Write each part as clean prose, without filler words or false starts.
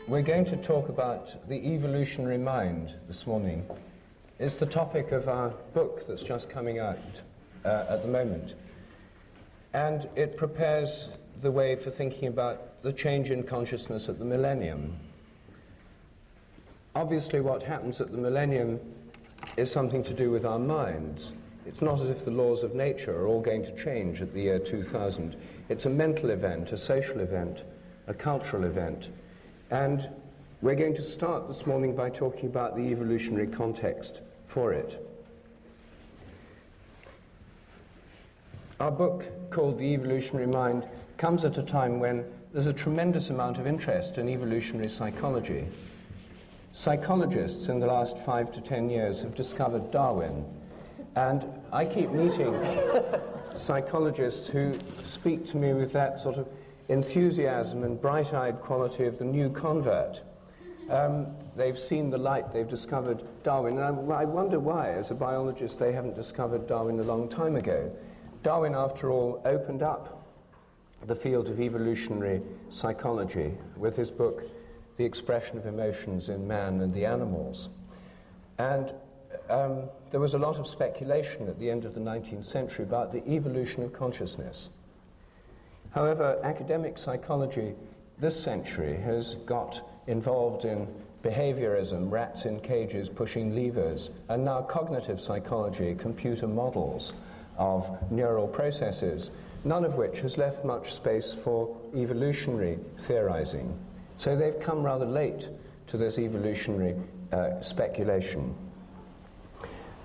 We're going to talk about the evolutionary mind this morning. It's the topic of our book that's just coming out at the moment. And it prepares the way for thinking about the change in consciousness at the millennium. Obviously, what happens at the millennium is something to do with our minds. It's not as if the laws of nature are all going to change at the year 2000. It's a mental event, a social event, a cultural event. And we're going to start this morning by talking about the evolutionary context for it. Our book, called The Evolutionary Mind, comes at a time when there's a tremendous amount of interest in evolutionary psychology. Psychologists in the last 5 to 10 years have discovered Darwin, and I keep meeting psychologists who speak to me with that sort of enthusiasm and bright-eyed quality of the new convert. They've seen the light, they've discovered Darwin, and I wonder why, as a biologist, they haven't discovered Darwin a long time ago. Darwin, after all, opened up the field of evolutionary psychology with his book, The Expression of Emotions in Man and the Animals. And there was a lot of speculation at the end of the 19th century about the evolution of consciousness. However, academic psychology this century has got involved in behaviorism, rats in cages pushing levers, and now cognitive psychology, computer models of neural processes, none of which has left much space for evolutionary theorizing. So they've come rather late to this evolutionary speculation.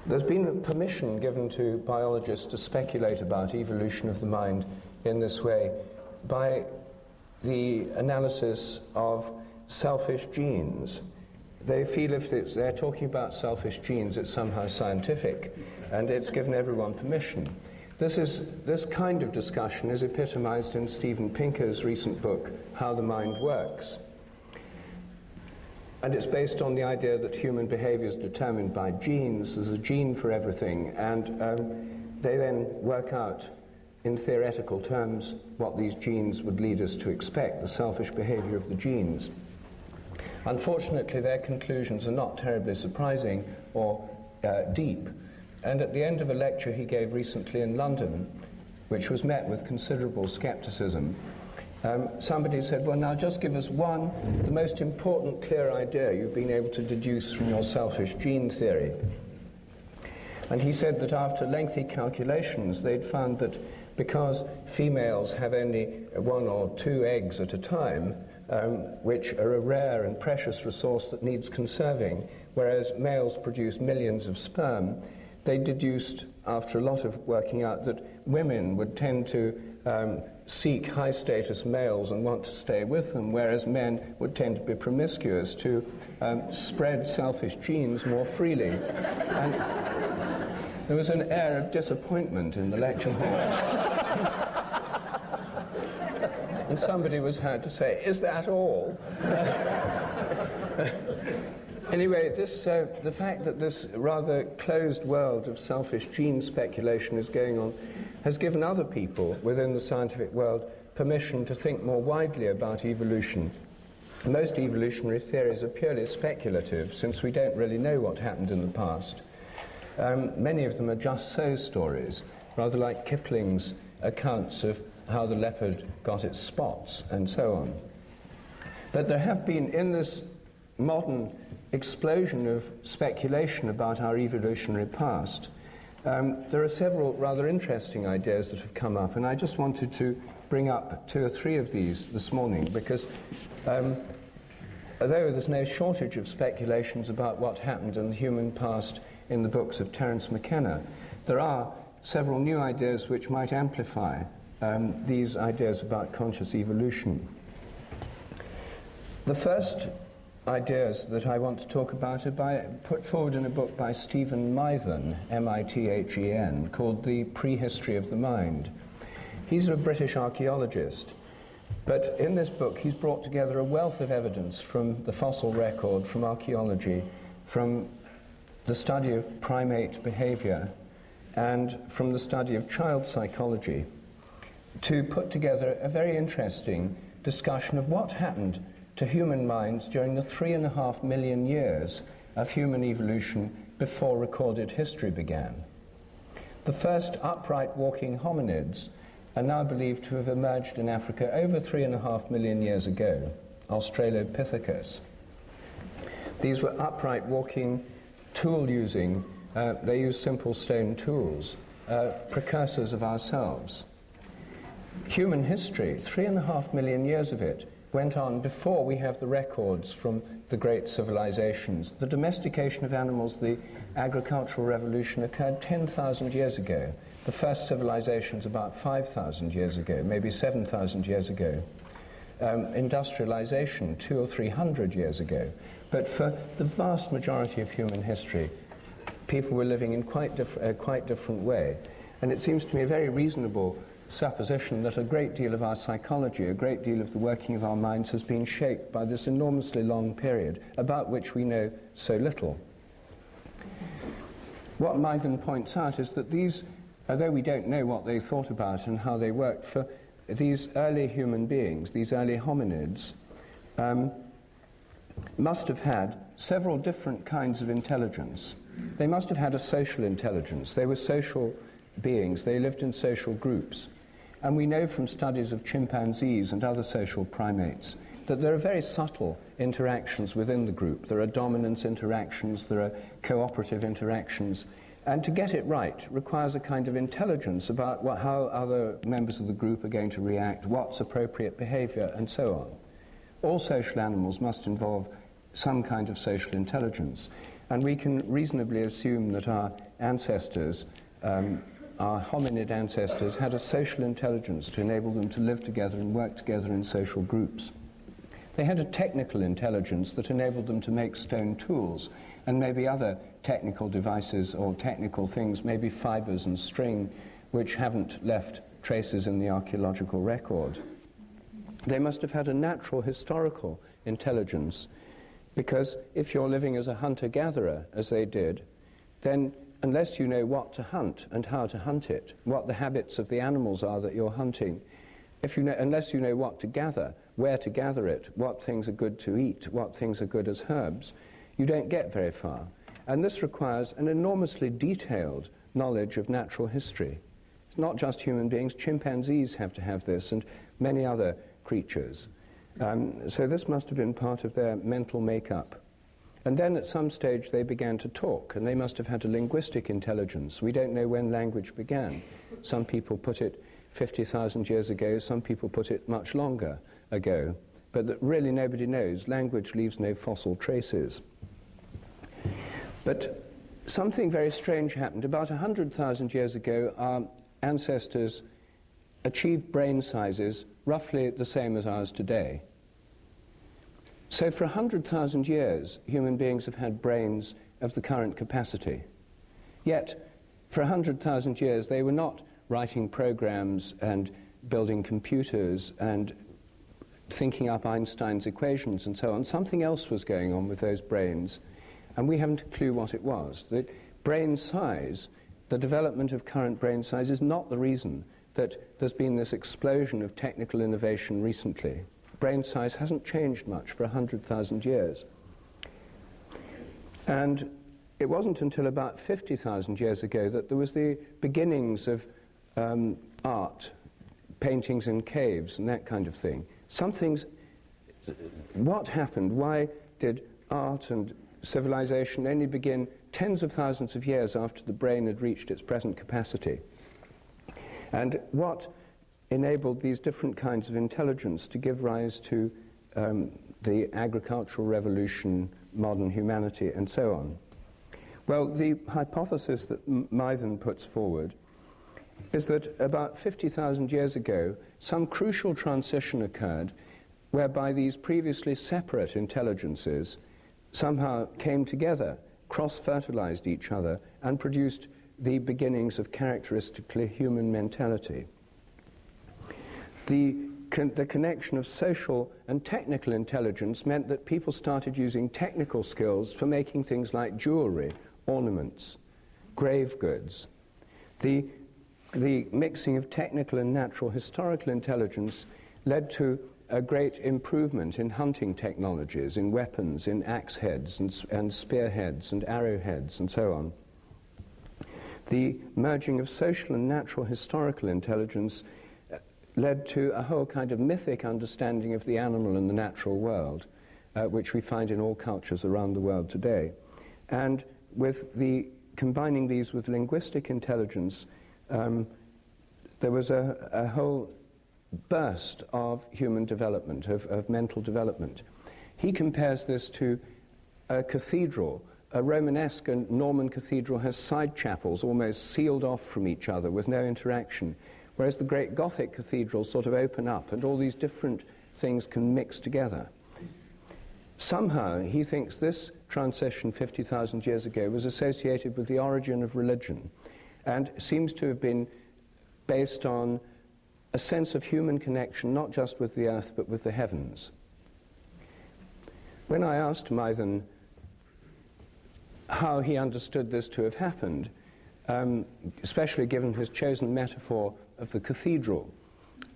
There's been permission given to biologists to speculate about evolution of the mind in this way by the analysis of selfish genes. They feel if they're talking about selfish genes, it's somehow scientific, and it's given everyone permission. This kind of discussion is epitomized in Steven Pinker's recent book, How the Mind Works. And it's based on the idea that human behavior is determined by genes. There's a gene for everything, and they then work out in theoretical terms what these genes would lead us to expect, the selfish behavior of the genes. Unfortunately, their conclusions are not terribly surprising or deep. And at the end of a lecture he gave recently in London, which was met with considerable skepticism, somebody said, well, now just give us the most important clear idea you've been able to deduce from your selfish gene theory. And he said that after lengthy calculations, they'd found that because females have only 1 or 2 eggs at a time, which are a rare and precious resource that needs conserving, whereas males produce millions of sperm, they deduced, after a lot of working out, that women would tend to seek high-status males and want to stay with them, whereas men would tend to be promiscuous to spread selfish genes more freely. And there was an air of disappointment in the lecture hall. And somebody was heard to say, is that all? Anyway, the fact that this rather closed world of selfish gene speculation is going on has given other people within the scientific world permission to think more widely about evolution. Most evolutionary theories are purely speculative, since we don't really know what happened in the past. Many of them are just so stories, rather like Kipling's accounts of how the leopard got its spots and so on. But there have been, in this modern explosion of speculation about our evolutionary past, there are several rather interesting ideas that have come up, and I just wanted to bring up 2 or 3 of these this morning, because although there's no shortage of speculations about what happened in the human past in the books of Terence McKenna, there are several new ideas which might amplify these ideas about conscious evolution. The first ideas that I want to talk about are put forward in a book by Stephen Mithen, M-I-T-H-E-N, called The Prehistory of the Mind. He's a British archaeologist, but in this book he's brought together a wealth of evidence from the fossil record, from archaeology, from the study of primate behavior, and from the study of child psychology, to put together a very interesting discussion of what happened to human minds during the 3.5 million years of human evolution before recorded history began. The first upright walking hominids are now believed to have emerged in Africa over 3.5 million years ago, Australopithecus. These were upright walking, tool-using, they used simple stone tools, precursors of ourselves. Human history, 3.5 million years of it, went on before we have the records from the great civilizations. The domestication of animals, the agricultural revolution, occurred 10,000 years ago. The first civilizations about 5,000 years ago, maybe 7,000 years ago. Industrialization 200 or 300 years ago. But for the vast majority of human history, people were living in quite different way. And it seems to me a very reasonable supposition that a great deal of our psychology, a great deal of the working of our minds has been shaped by this enormously long period about which we know so little. What Mythen points out is that these, although we don't know what they thought about and how they worked, for these early human beings, these early hominids, must have had several different kinds of intelligence. They must have had a social intelligence. They were social beings. They lived in social groups. And we know from studies of chimpanzees and other social primates that there are very subtle interactions within the group. There are dominance interactions, there are cooperative interactions. And to get it right requires a kind of intelligence about how other members of the group are going to react, what's appropriate behavior, and so on. All social animals must involve some kind of social intelligence. And we can reasonably assume that our ancestors, our hominid ancestors, had a social intelligence to enable them to live together and work together in social groups. They had a technical intelligence that enabled them to make stone tools and maybe other technical devices or technical things, maybe fibers and string, which haven't left traces in the archaeological record. They must have had a natural historical intelligence, because if you're living as a hunter-gatherer, as they did, then unless you know what to hunt and how to hunt it, what the habits of the animals are that you're hunting, unless you know what to gather, where to gather it, what things are good to eat, what things are good as herbs, you don't get very far. And this requires an enormously detailed knowledge of natural history. It's not just human beings, chimpanzees have to have this, and many other creatures. So this must have been part of their mental makeup. And then at some stage they began to talk, and they must have had a linguistic intelligence. We don't know when language began. Some people put it 50,000 years ago, some people put it much longer ago. But that really nobody knows. Language leaves no fossil traces. But something very strange happened. About 100,000 years ago, our ancestors achieved brain sizes roughly the same as ours today. So for 100,000 years, human beings have had brains of the current capacity. Yet, for 100,000 years, they were not writing programs and building computers and thinking up Einstein's equations and so on. Something else was going on with those brains, and we haven't a clue what it was. The brain size, the development of current brain size, is not the reason that there's been this explosion of technical innovation recently. Brain size hasn't changed much for 100,000 years. And it wasn't until about 50,000 years ago that there was the beginnings of art, paintings in caves and that kind of thing. What happened? Why did art and civilization only begin tens of thousands of years after the brain had reached its present capacity? And what enabled these different kinds of intelligence to give rise to the agricultural revolution, modern humanity, and so on? Well, the hypothesis that Mythen puts forward is that about 50,000 years ago, some crucial transition occurred whereby these previously separate intelligences somehow came together, cross-fertilized each other, and produced the beginnings of characteristically human mentality. The connection of social and technical intelligence meant that people started using technical skills for making things like jewelry, ornaments, grave goods. The mixing of technical and natural historical intelligence led to a great improvement in hunting technologies, in weapons, in axe heads and spearheads and arrowheads and so on. The merging of social and natural historical intelligence led to a whole kind of mythic understanding of the animal and the natural world, which we find in all cultures around the world today. And with combining these with linguistic intelligence, there was a whole burst of human development, of mental development. He compares this to a cathedral. A Romanesque and Norman cathedral has side chapels almost sealed off from each other with no interaction, whereas the great Gothic cathedrals sort of open up and all these different things can mix together. Somehow he thinks this transition 50,000 years ago was associated with the origin of religion and seems to have been based on a sense of human connection, not just with the earth, but with the heavens. When I asked Mythen how he understood this to have happened, especially given his chosen metaphor of the cathedral,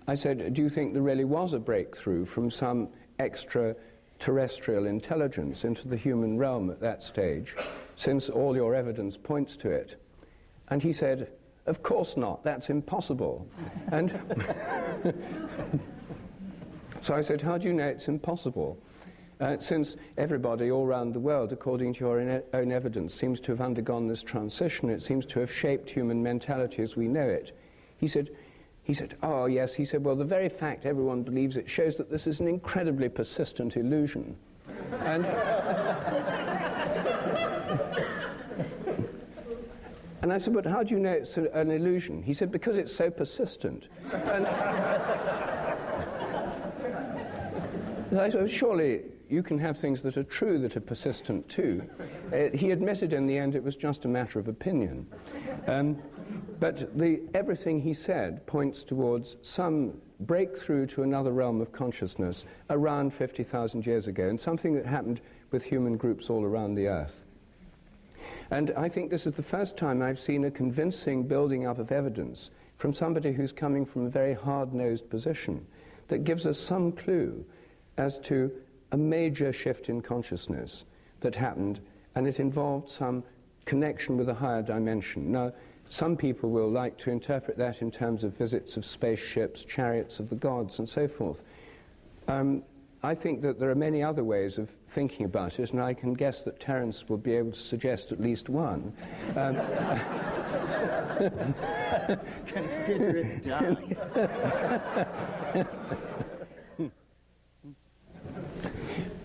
I said, do you think there really was a breakthrough from some extraterrestrial intelligence into the human realm at that stage, since all your evidence points to it? And he said, of course not, that's impossible. And so I said, how do you know it's impossible? Since everybody all around the world, according to your own evidence, seems to have undergone this transition, it seems to have shaped human mentality as we know it. He said, oh yes, he said, well, the very fact everyone believes it shows that this is an incredibly persistent illusion. And I said, but how do you know it's an illusion? He said, because it's so persistent. And I said, surely you can have things that are true that are persistent too. He admitted in the end it was just a matter of opinion. But everything he said points towards some breakthrough to another realm of consciousness around 50,000 years ago, and something that happened with human groups all around the earth. And I think this is the first time I've seen a convincing building up of evidence from somebody who's coming from a very hard-nosed position that gives us some clue as to a major shift in consciousness that happened, and it involved some connection with a higher dimension. Now, some people will like to interpret that in terms of visits of spaceships, chariots of the gods, and so forth. I think that there are many other ways of thinking about it, and I can guess that Terence will be able to suggest at least one. Consider it done.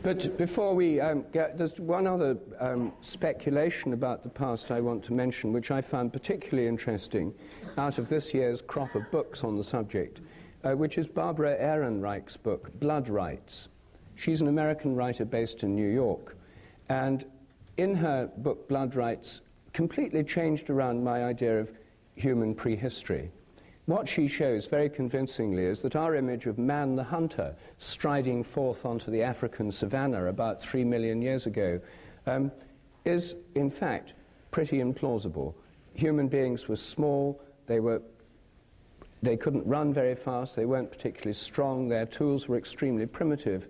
But before we there's one other speculation about the past I want to mention, which I found particularly interesting out of this year's crop of books on the subject, which is Barbara Ehrenreich's book, Blood Rights. She's an American writer based in New York, and in her book, Blood Rights, completely changed around my idea of human prehistory. What she shows very convincingly is that our image of man the hunter striding forth onto the African savanna about 3 million years ago is, in fact, pretty implausible. Human beings were small, they couldn't run very fast, they weren't particularly strong, their tools were extremely primitive.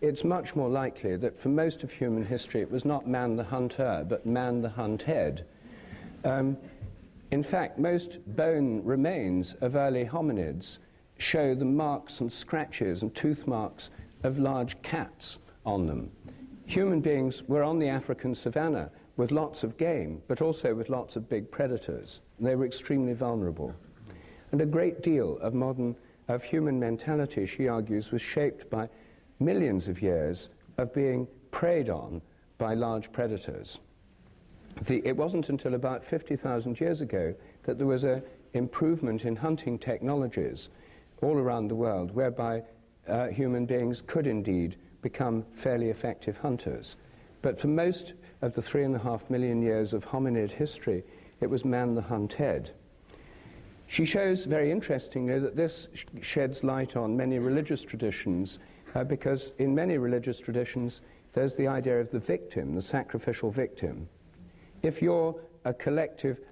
It's much more likely that for most of human history it was not man the hunter, but man the hunted. In fact, most bone remains of early hominids show the marks and scratches and tooth marks of large cats on them. Human beings were on the African savanna with lots of game, but also with lots of big predators. They were extremely vulnerable. And a great deal of human mentality, she argues, was shaped by millions of years of being preyed on by large predators. It wasn't until about 50,000 years ago that there was an improvement in hunting technologies all around the world, whereby human beings could indeed become fairly effective hunters. But for most of the 3.5 million years of hominid history, it was man the hunted. She shows very interestingly that this sheds light on many religious traditions, because in many religious traditions there's the idea of the victim, the sacrificial victim. If you're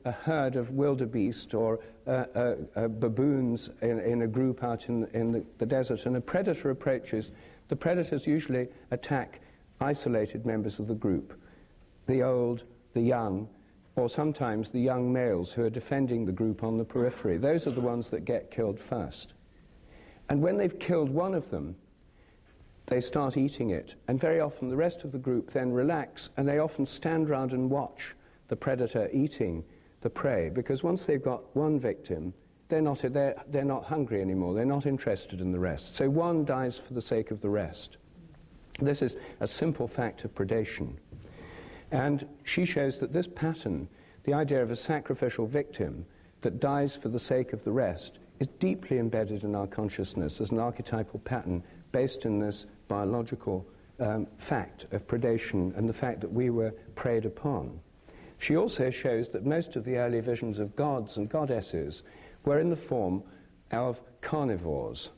a herd of wildebeest or baboons in a group out in the desert, and a predator approaches, the predators usually attack isolated members of the group, the old, the young, or sometimes the young males who are defending the group on the periphery. Those are the ones that get killed first. And when they've killed one of them, they start eating it, and very often the rest of the group then relax, and they often stand around and watch the predator eating the prey, because once they've got one victim, they're not hungry anymore, they're not interested in the rest. So one dies for the sake of the rest. This is a simple fact of predation. And she shows that this pattern, the idea of a sacrificial victim that dies for the sake of the rest, is deeply embedded in our consciousness as an archetypal pattern based in this biological fact of predation and the fact that we were preyed upon. She also shows that most of the early visions of gods and goddesses were in the form of carnivores.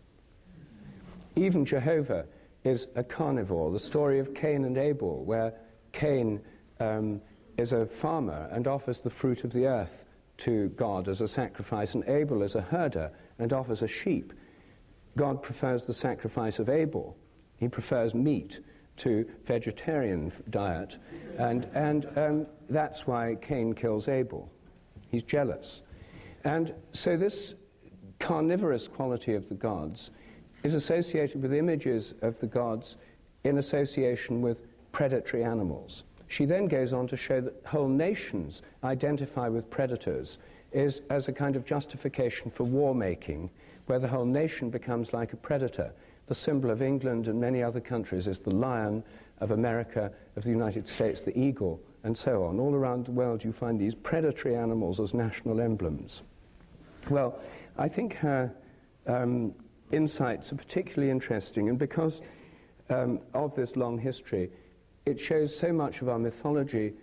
Even Jehovah is a carnivore. The story of Cain and Abel, where Cain is a farmer and offers the fruit of the earth to God as a sacrifice, and Abel is a herder and offers a sheep. God prefers the sacrifice of Abel. He prefers meat to vegetarian diet, and that's why Cain kills Abel. He's jealous. And so this carnivorous quality of the gods is associated with images of the gods in association with predatory animals. She then goes on to show that whole nations identify with predators as a kind of justification for war-making, where the whole nation becomes like a predator. The symbol of England and many other countries is the lion, of America, of the United States, the eagle, and so on. All around the world you find these predatory animals as national emblems. Well, I think her insights are particularly interesting, and because of this long history, it shows so much of our mythology,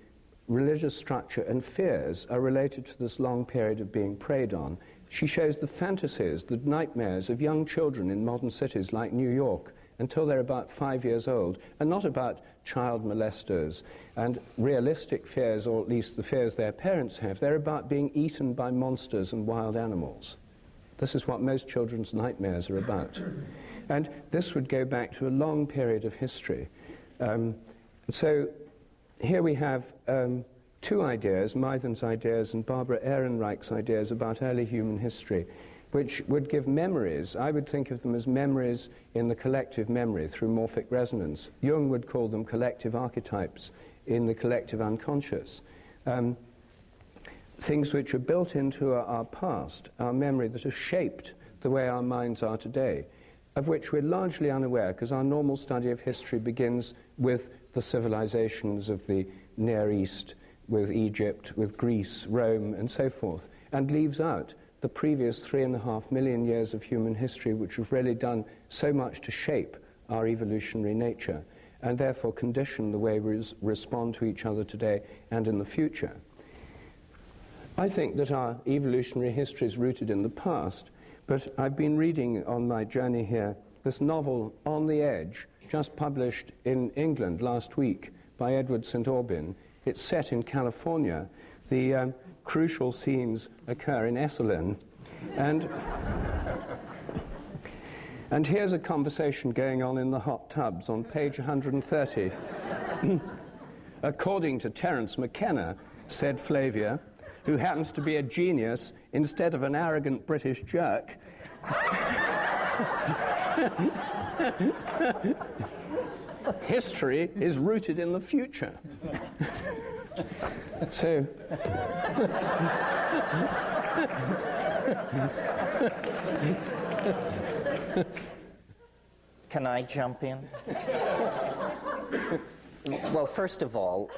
religious structure, and fears are related to this long period of being preyed on. She shows the fantasies, the nightmares of young children in modern cities like New York until they're about 5 years old, and not about child molesters and realistic fears, or at least the fears their parents have. They're about being eaten by monsters and wild animals. This is what most children's nightmares are about. And this would go back to a long period of history. So here we have two ideas, Mythen's ideas and Barbara Ehrenreich's ideas about early human history, which would give memories. I would think of them as memories in the collective memory through morphic resonance. Jung would call them collective archetypes in the collective unconscious. Things which are built into our past, our memory, that have shaped the way our minds are today, of which we're largely unaware, because our normal study of history begins with the civilizations of the Near East, with Egypt, with Greece, Rome, and so forth, and leaves out the previous 3.5 million years of human history, which have really done so much to shape our evolutionary nature, and therefore condition the way we respond to each other today and in the future. I think that our evolutionary history is rooted in the past, but I've been reading on my journey here this novel, On the Edge, just published in England last week by Edward St. Aubyn. It's set in California. The crucial scenes occur in Esalen. And here's a conversation going on in the hot tubs on page 130. According to Terence McKenna, said Flavia, who happens to be a genius instead of an arrogant British jerk, history is rooted in the future. So, can I jump in? Well, first of all,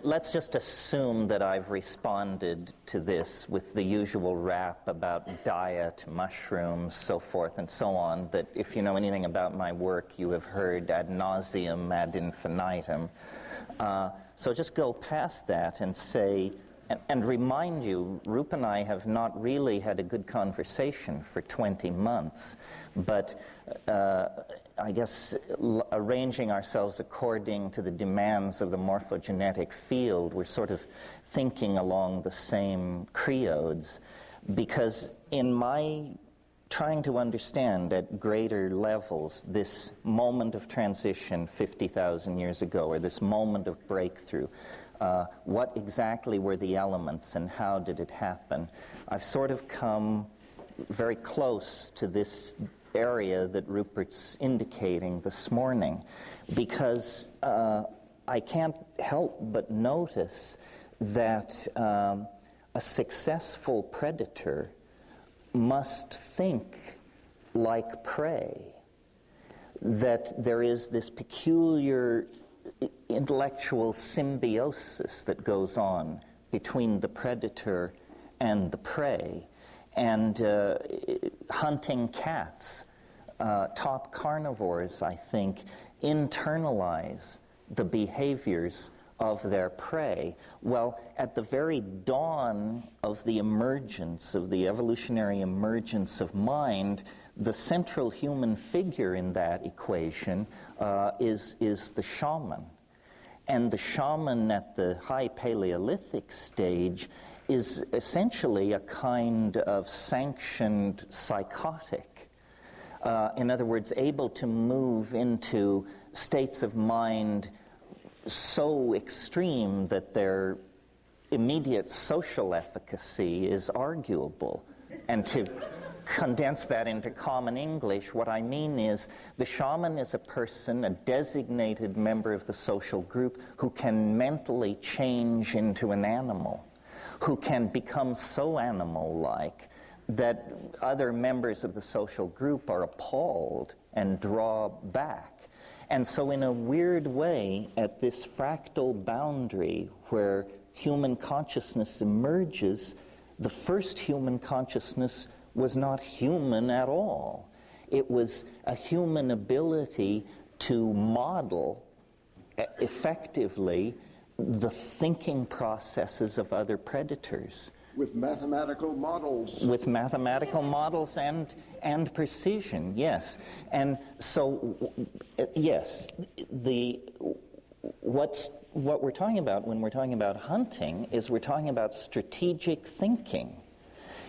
let's just assume that I've responded to this with the usual rap about diet, mushrooms, so forth and so on, that if you know anything about my work, you have heard ad nauseum, ad infinitum. So just go past that and say, and remind you, Rup and I have not really had a good conversation for 20 months, but I guess, arranging ourselves according to the demands of the morphogenetic field, we're sort of thinking along the same creodes, because in my trying to understand at greater levels this moment of transition 50,000 years ago, or this moment of breakthrough, what exactly were the elements and how did it happen? I've sort of come very close to this area that Rupert's indicating this morning, because I can't help but notice that a successful predator must think like prey, that there is this peculiar intellectual symbiosis that goes on between the predator and the prey. And hunting cats, top carnivores, I think, internalize the behaviors of their prey. Well, at the very dawn of the emergence, of the evolutionary emergence of mind, the central human figure in that equation is the shaman. And the shaman at the high Paleolithic stage is essentially a kind of sanctioned psychotic. In other words, able to move into states of mind so extreme that their immediate social efficacy is arguable. And to condense that into common English, what I mean is the shaman is a person, a designated member of the social group, who can mentally change into an animal, who can become so animal-like that other members of the social group are appalled and draw back. And so in a weird way, at this fractal boundary where human consciousness emerges, the first human consciousness was not human at all. It was a human ability to model effectively the thinking processes of other predators. With mathematical models. With mathematical models and precision, yes. And so, yes, what we're talking about when we're talking about hunting is we're talking about strategic thinking.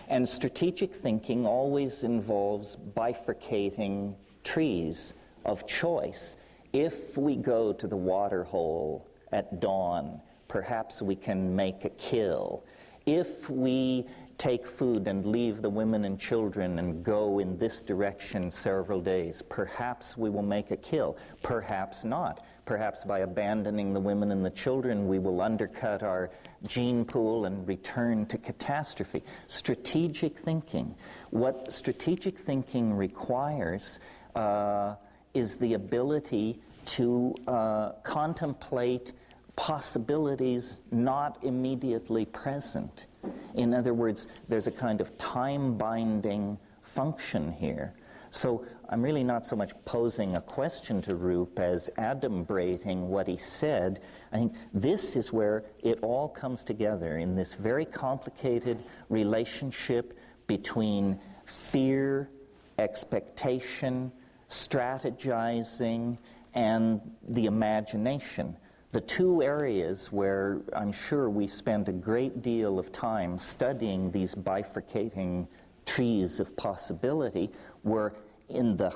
And strategic thinking always involves bifurcating trees of choice. If we go to the water hole at dawn, perhaps we can make a kill. If we take food and leave the women and children and go in this direction several days, perhaps we will make a kill. Perhaps not. Perhaps by abandoning the women and the children, we will undercut our gene pool and return to catastrophe. Strategic thinking. What strategic thinking requires is the ability to contemplate possibilities not immediately present. In other words, there's a kind of time-binding function here. So I'm really not so much posing a question to Rup as adumbrating what he said. I think this is where it all comes together in this very complicated relationship between fear, expectation, strategizing, and the imagination. The two areas where I'm sure we spend a great deal of time studying these bifurcating trees of possibility were in the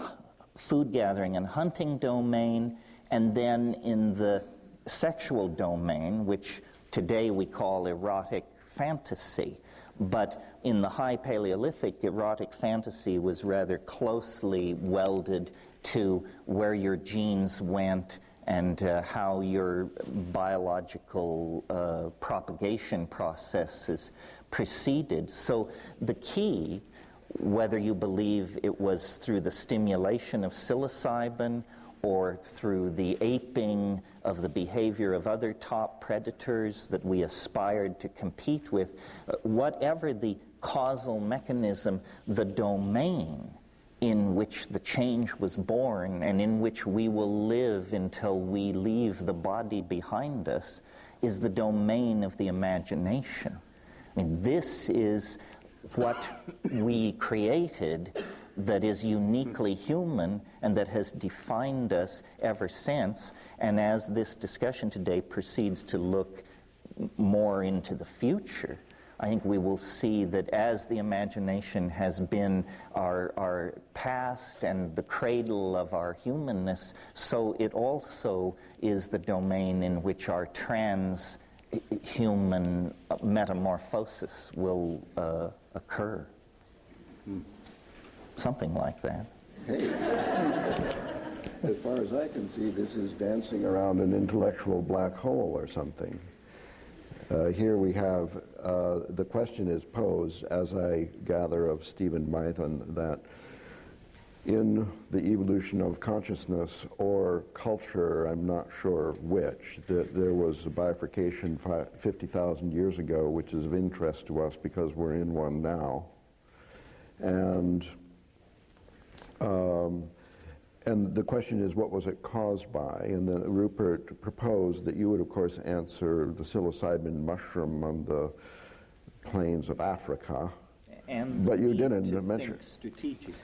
food gathering and hunting domain, and then in the sexual domain, which today we call erotic fantasy. But in the high Paleolithic, erotic fantasy was rather closely welded to where your genes went and how your biological propagation processes proceeded. So the key, whether you believe it was through the stimulation of psilocybin or through the aping of the behavior of other top predators that we aspired to compete with, whatever the causal mechanism, the domain in which the change was born and in which we will live until we leave the body behind us is the domain of the imagination. I mean, this is what we created that is uniquely human and that has defined us ever since. And as this discussion today proceeds to look more into the future, I think we will see that as the imagination has been our past and the cradle of our humanness, so it also is the domain in which our trans-human metamorphosis will occur. Something like that. Hey, as far as I can see, this is dancing around an intellectual black hole or something. Here we have, the question is posed, as I gather of Stephen Mython, that in the evolution of consciousness or culture, I'm not sure which, that there was a bifurcation 50,000 years ago, which is of interest to us because we're in one now. And the question is, what was it caused by? And then Rupert proposed that you would, of course, answer the psilocybin mushroom on the plains of Africa. But you didn't mention. Think strategically.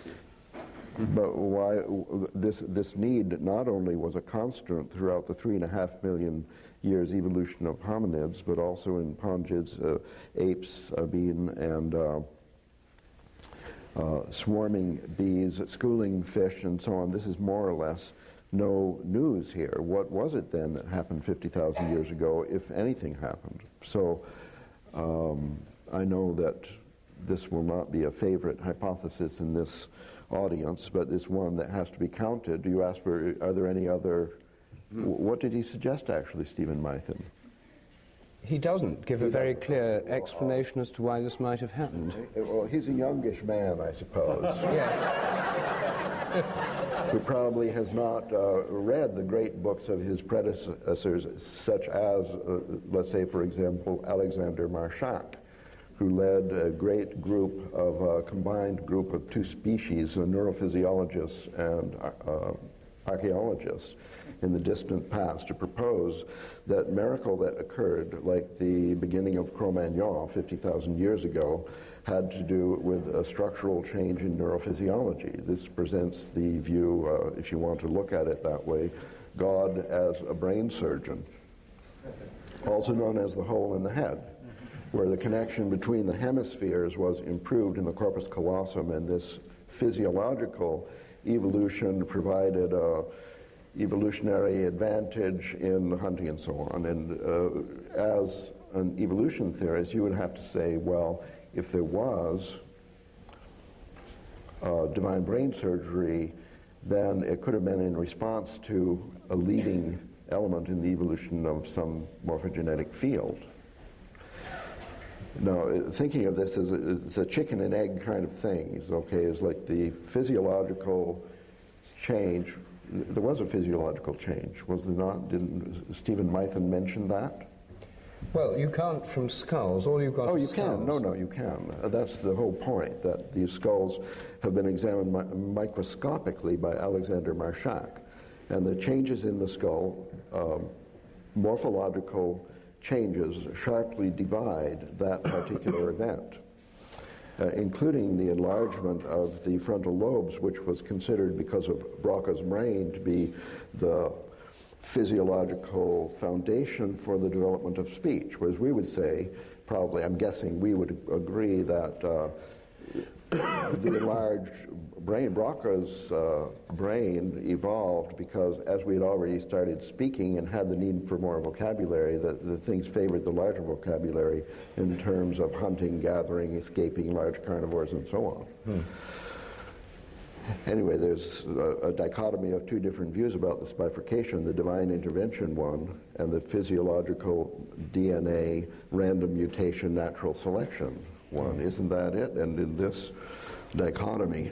But why this need not only was a constant throughout the 3.5 million years evolution of hominids, but also in pongids, apes, and swarming bees, schooling fish, and so on. This is more or less no news here. What was it then that happened 50,000 years ago, if anything happened? So I know that this will not be a favorite hypothesis in this audience, but it's one that has to be counted. You asked for, are there any other, what did he suggest actually, Stephen Mython? He doesn't give a very clear explanation as to why this might have happened. Well, he's a youngish man, I suppose. Yes. Who probably has not read the great books of his predecessors, such as, let's say, for example, Alexander Marchak, who led a great group of, a combined group of two species, neurophysiologists and archaeologists, in the distant past, to propose that miracle that occurred, like the beginning of Cro-Magnon 50,000 years ago, had to do with a structural change in neurophysiology. This presents the view, if you want to look at it that way, God as a brain surgeon, also known as the hole in the head, where the connection between the hemispheres was improved in the corpus callosum, and this physiological evolution provided a evolutionary advantage in hunting and so on. And as an evolution theorist, you would have to say, well, if there was divine brain surgery, then it could have been in response to a leading element in the evolution of some morphogenetic field. Now, thinking of this as it's a chicken and egg kind of thing, okay, is like the physiological change. There was a physiological change, was there not? Didn't Stephen Mython mention that? Well, you can't from skulls. All you've got Oh, is you skulls. can. No, you can. That's the whole point, that these skulls have been examined microscopically by Alexander Marchak. And the changes in the skull, morphological changes, sharply divide that particular event, including the enlargement of the frontal lobes, which was considered, because of Broca's brain, to be the physiological foundation for the development of speech. Whereas we would say, probably, I'm guessing we would agree that the enlarged brain, Broca's brain evolved because as we had already started speaking and had the need for more vocabulary, the things favored the larger vocabulary in terms of hunting, gathering, escaping large carnivores, and so on. Anyway, there's a dichotomy of two different views about this bifurcation, the divine intervention one and the physiological DNA random mutation natural selection one. Isn't that it? And in this dichotomy,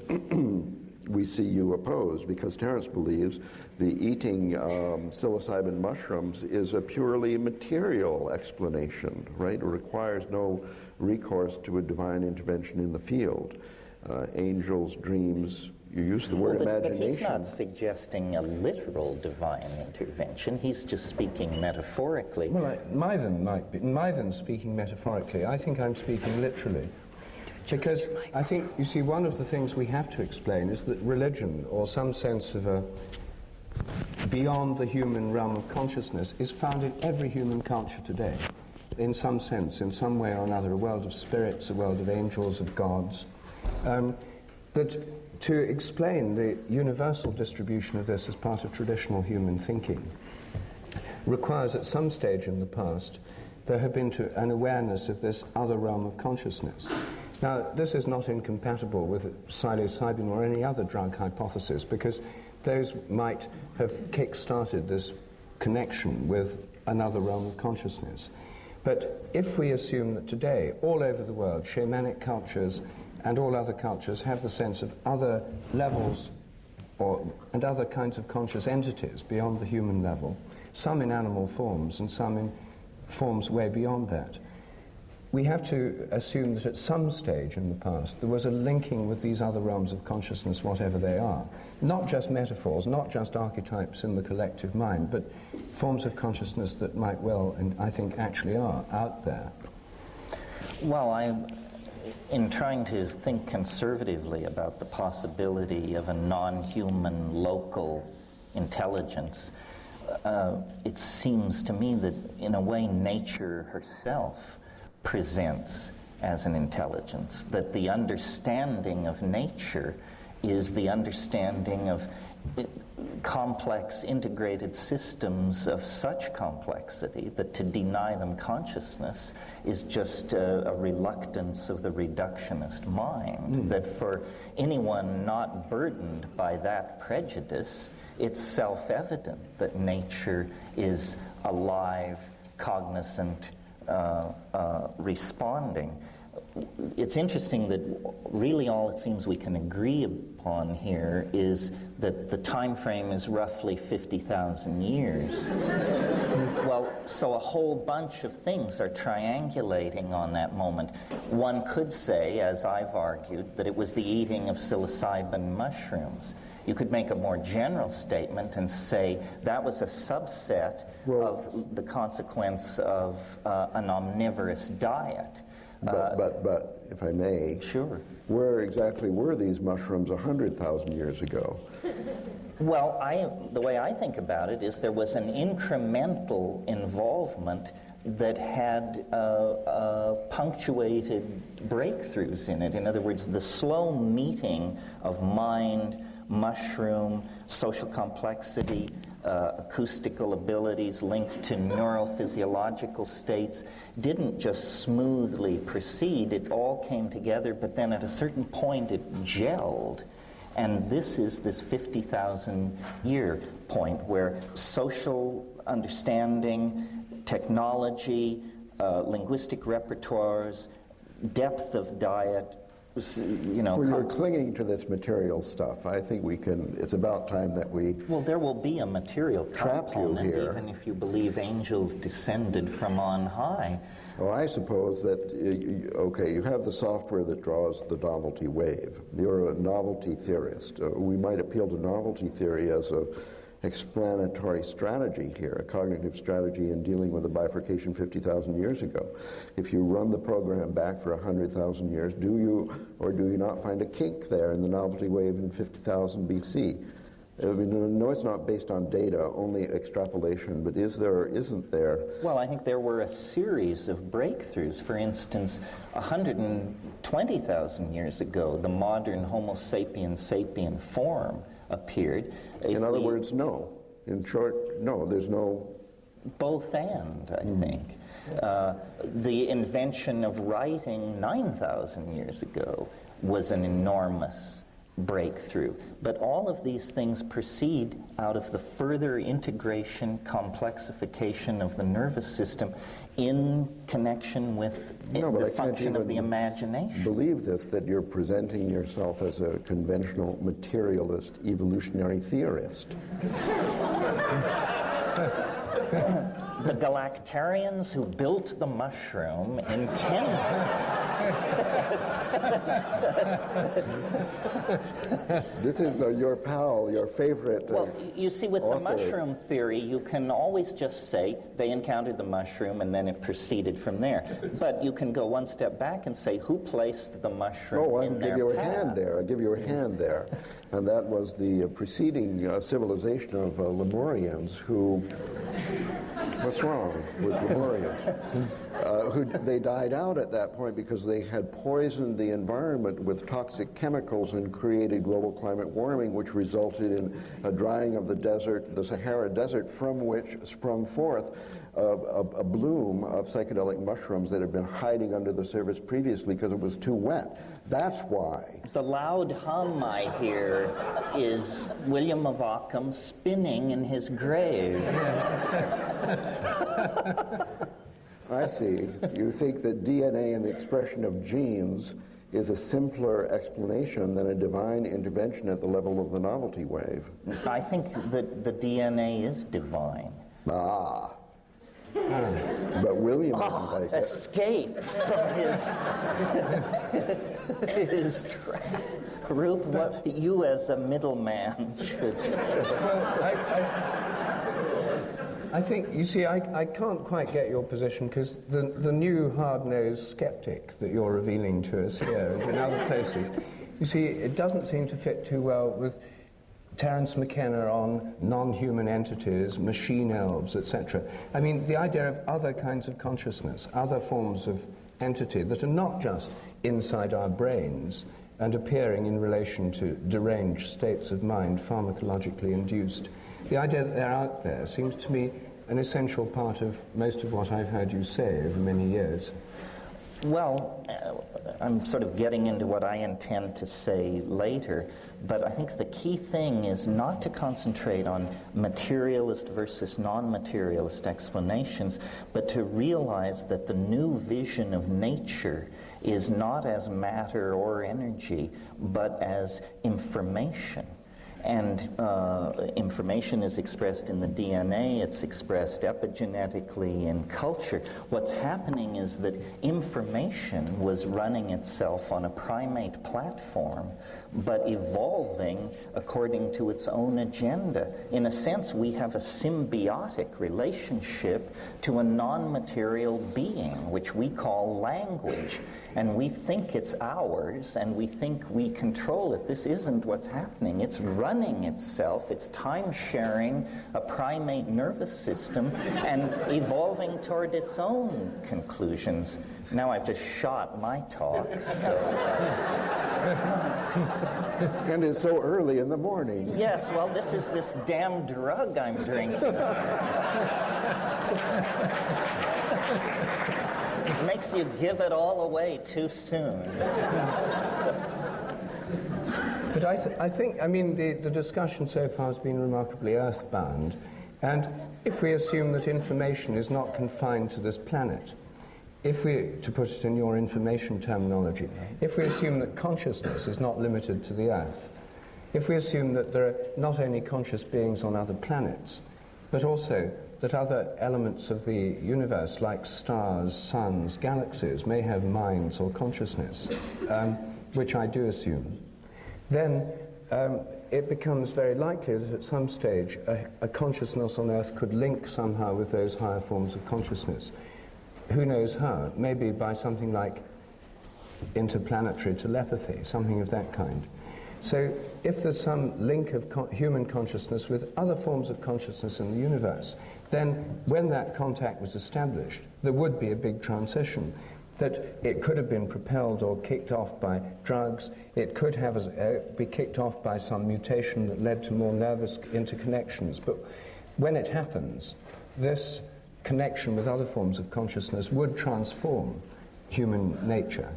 we see you opposed, because Terence believes the eating psilocybin mushrooms is a purely material explanation, right? It requires no recourse to a divine intervention in the field. Angels, dreams, you use the word imagination. But he's not suggesting a literal divine intervention. He's just speaking metaphorically. Well, Mython might be. Mython's speaking metaphorically. I think I'm speaking literally. Because I think, you see, one of the things we have to explain is that religion, or some sense of a beyond the human realm of consciousness, is found in every human culture today, in some sense, in some way or another, a world of spirits, a world of angels, of gods. That to explain the universal distribution of this as part of traditional human thinking requires at some stage in the past there have been an awareness of this other realm of consciousness. Now, this is not incompatible with psilocybin or any other drug hypothesis, because those might have kick-started this connection with another realm of consciousness. But if we assume that today, all over the world, shamanic cultures and all other cultures have the sense of other levels and other kinds of conscious entities beyond the human level, some in animal forms and some in forms way beyond that, we have to assume that at some stage in the past there was a linking with these other realms of consciousness, whatever they are. Not just metaphors, not just archetypes in the collective mind, but forms of consciousness that might well, and I think actually are, out there. Well, in trying to think conservatively about the possibility of a non-human local intelligence, it seems to me that in a way nature herself presents as an intelligence, that the understanding of nature is the understanding of complex integrated systems of such complexity that to deny them consciousness is just a reluctance of the reductionist mind, that for anyone not burdened by that prejudice, it's self-evident that nature is alive, cognizant, responding. It's interesting that really all it seems we can agree upon here is that the time frame is roughly 50,000 years. Well, so a whole bunch of things are triangulating on that moment. One could say, as I've argued, that it was the eating of psilocybin mushrooms. You could make a more general statement and say that was a subset of the consequence of an omnivorous diet. But if I may, sure. Where exactly were these mushrooms 100,000 years ago? Well, the way I think about it is there was an incremental involvement that had punctuated breakthroughs in it. In other words, the slow meeting of mind, mushroom, social complexity, acoustical abilities linked to neurophysiological states didn't just smoothly proceed. It all came together, but then at a certain point it gelled. And this is this 50,000 year point where social understanding, technology, linguistic repertoires, depth of diet, Well, you're clinging to this material stuff. I think it's about time that we... Well, there will be a material component, even if you believe angels descended from on high. Well, I suppose that, you have the software that draws the novelty wave. You're a novelty theorist. We might appeal to novelty theory as a explanatory strategy here, a cognitive strategy in dealing with the bifurcation 50,000 years ago. If you run the program back for 100,000 years, do you or do you not find a kink there in the novelty wave in 50,000 BC? I mean, no, it's not based on data, only extrapolation, but is there or isn't there? Well, I think there were a series of breakthroughs. For instance, 120,000 years ago, the modern Homo sapiens sapien form appeared. In other words, no. In short, no, there's no... Both and, I think. The invention of writing 9,000 years ago was an enormous breakthrough. But all of these things proceed out of the further integration, complexification of the nervous system in connection with the function of the imagination. Believe this, that you're presenting yourself as a conventional materialist evolutionary theorist. The galactarians who built the mushroom intended. This is your pal, your favorite Well, you see, with author. the mushroom theory, you can always just say they encountered the mushroom and then it proceeded from there. But you can go one step back and say, who placed the mushroom in their I'll give you a path? hand there. I'll give you a hand there. And that was the preceding civilization of Lemurians who... What's wrong with Lemurians? They died out at that point because they had poisoned the environment with toxic chemicals and created global climate warming, which resulted in a drying of the desert, the Sahara Desert, from which sprung forth a bloom of psychedelic mushrooms that had been hiding under the surface previously because it was too wet. That's why. The loud hum I hear is William of Ockham spinning in his grave. I see. You think that DNA and the expression of genes is a simpler explanation than a divine intervention at the level of the novelty wave. I think that the DNA is divine. Ah. But William didn't like it. Escape from his trap. Rup, what you as a middleman should... I think, you see, I can't quite get your position because the new hard-nosed skeptic that you're revealing to us here and in other places, you see, it doesn't seem to fit too well with Terence McKenna on non-human entities, machine elves, etc. I mean, the idea of other kinds of consciousness, other forms of entity that are not just inside our brains and appearing in relation to deranged states of mind, pharmacologically induced. The idea that they're out there seems to me an essential part of most of what I've heard you say over many years. Well, I'm sort of getting into what I intend to say later, but I think the key thing is not to concentrate on materialist versus non-materialist explanations, but to realize that the new vision of nature is not as matter or energy, but as information. And information is expressed in the DNA, it's expressed epigenetically in culture. What's happening is that information was running itself on a primate platform, but evolving according to its own agenda. In a sense, we have a symbiotic relationship to a non-material being, which we call language. And we think it's ours, and we think we control it. This isn't what's happening. It's running itself. It's time-sharing a primate nervous system and evolving toward its own conclusions. Now I've just shot my talk, so... And it's so early in the morning. Yes, well, this is this damn drug I'm drinking. It makes you give it all away too soon. But I think, I mean, the discussion so far has been remarkably earthbound, and if we assume that information is not confined to this planet, if we, to put it in your information terminology, if we assume that consciousness is not limited to the Earth, if we assume that there are not only conscious beings on other planets, but also that other elements of the universe, like stars, suns, galaxies, may have minds or consciousness, which I do assume, then it becomes very likely that at some stage a consciousness on Earth could link somehow with those higher forms of consciousness. Who knows how? Maybe by something like interplanetary telepathy, something of that kind. So if there's some link of human consciousness with other forms of consciousness in the universe, then when that contact was established, there would be a big transition, that it could have been propelled or kicked off by drugs, it could have be kicked off by some mutation that led to more nervous interconnections. But when it happens, this connection with other forms of consciousness would transform human nature.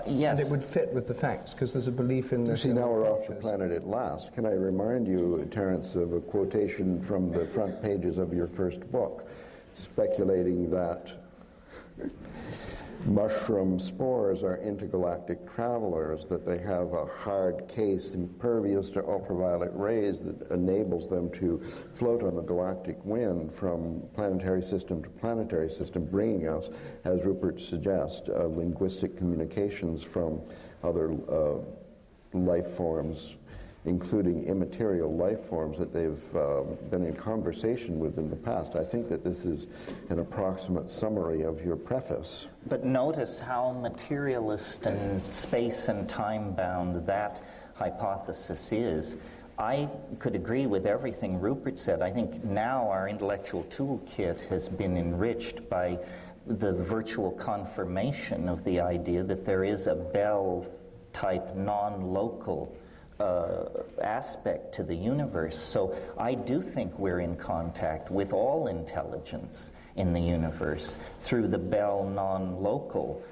Yes. And it would fit with the facts, because there's a belief in this. You see, now we're off the planet at last. Can I remind you, Terence, of a quotation from the front pages of your first book, speculating that mushroom spores are intergalactic travelers, that they have a hard case impervious to ultraviolet rays that enables them to float on the galactic wind from planetary system to planetary system, bringing us, as Rupert suggests, linguistic communications from other life forms, including immaterial life forms that they've been in conversation with in the past. I think that this is an approximate summary of your preface. But notice how materialist and space and time bound that hypothesis is. I could agree with everything Rupert said. I think now our intellectual toolkit has been enriched by the virtual confirmation of the idea that there is a Bell-type non-local aspect to the universe. So I do think we're in contact with all intelligence in the universe through the Bell non-local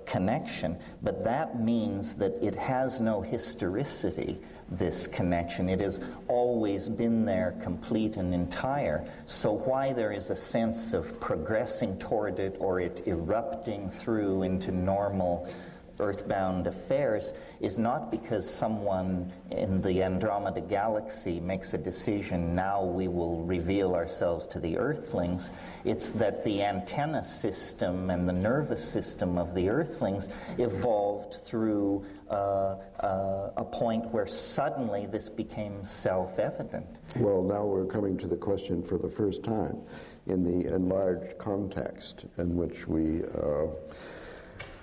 connection, but that means that it has no historicity, this connection. It has always been there, complete and entire. So why there is a sense of progressing toward it or it erupting through into normal earthbound affairs is not because someone in the Andromeda galaxy makes a decision, now we will reveal ourselves to the Earthlings. It's that the antenna system and the nervous system of the Earthlings evolved through a point where suddenly this became self-evident. Well, now we're coming to the question for the first time in the enlarged context in which we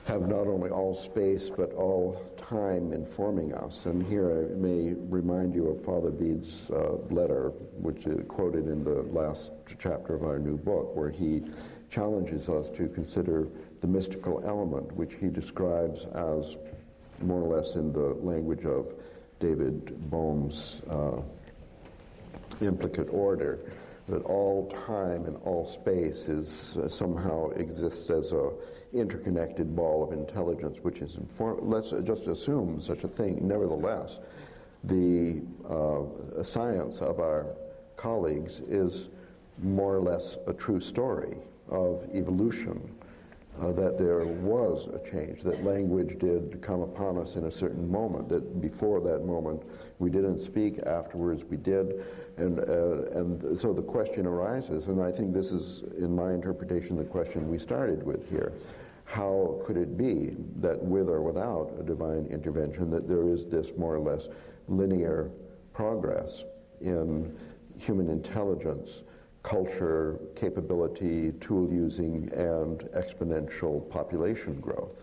have not only all space but all time informing us. And here I may remind you of Father Bede's letter, which is quoted in the last chapter of our new book, where he challenges us to consider the mystical element, which he describes as more or less in the language of David Bohm's implicate order, that all time and all space is somehow exists as a interconnected ball of intelligence, which is let's just assume such a thing. Nevertheless, the science of our colleagues is more or less a true story of evolution, that there was a change, that language did come upon us in a certain moment, that before that moment we didn't speak, afterwards we did, and so the question arises, and I think this is, in my interpretation, the question we started with here. How could it be that with or without a divine intervention that there is this more or less linear progress in human intelligence, culture, capability, tool using, and exponential population growth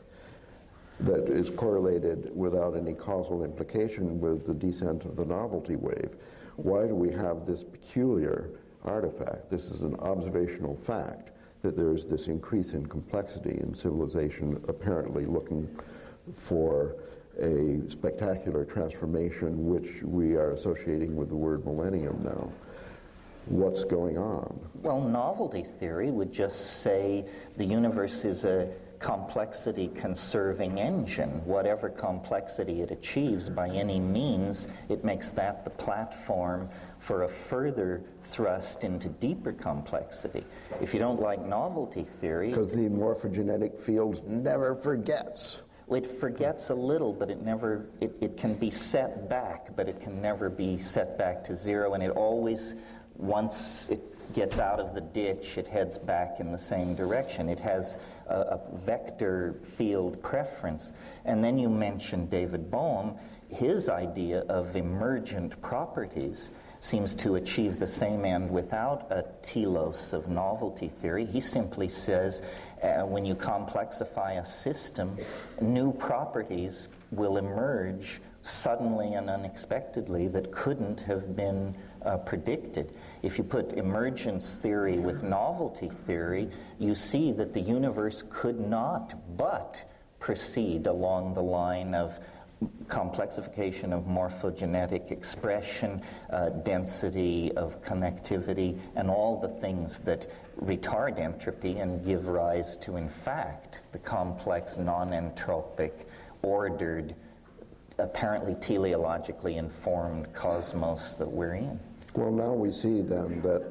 that is correlated without any causal implication with the descent of the novelty wave? Why do we have this peculiar artifact? This is an observational fact that there is this increase in complexity in civilization, apparently looking for a spectacular transformation, which we are associating with the word millennium now. What's going on? Well, novelty theory would just say the universe is a complexity-conserving engine. Whatever complexity it achieves by any means, it makes that the platform for a further thrust into deeper complexity. If you don't like novelty theory... Because the morphogenetic field never forgets. It forgets a little, but it can be set back, but it can never be set back to zero, and it always, once it gets out of the ditch, it heads back in the same direction. It has a vector field preference. And then you mentioned David Bohm. His idea of emergent properties seems to achieve the same end without a telos of novelty theory. He simply says when you complexify a system, new properties will emerge suddenly and unexpectedly that couldn't have been predicted. If you put emergence theory with novelty theory, you see that the universe could not but proceed along the line of complexification of morphogenetic expression, density of connectivity, and all the things that retard entropy and give rise to, in fact, the complex, non-entropic, ordered, apparently teleologically informed cosmos that we're in. Well, now we see then that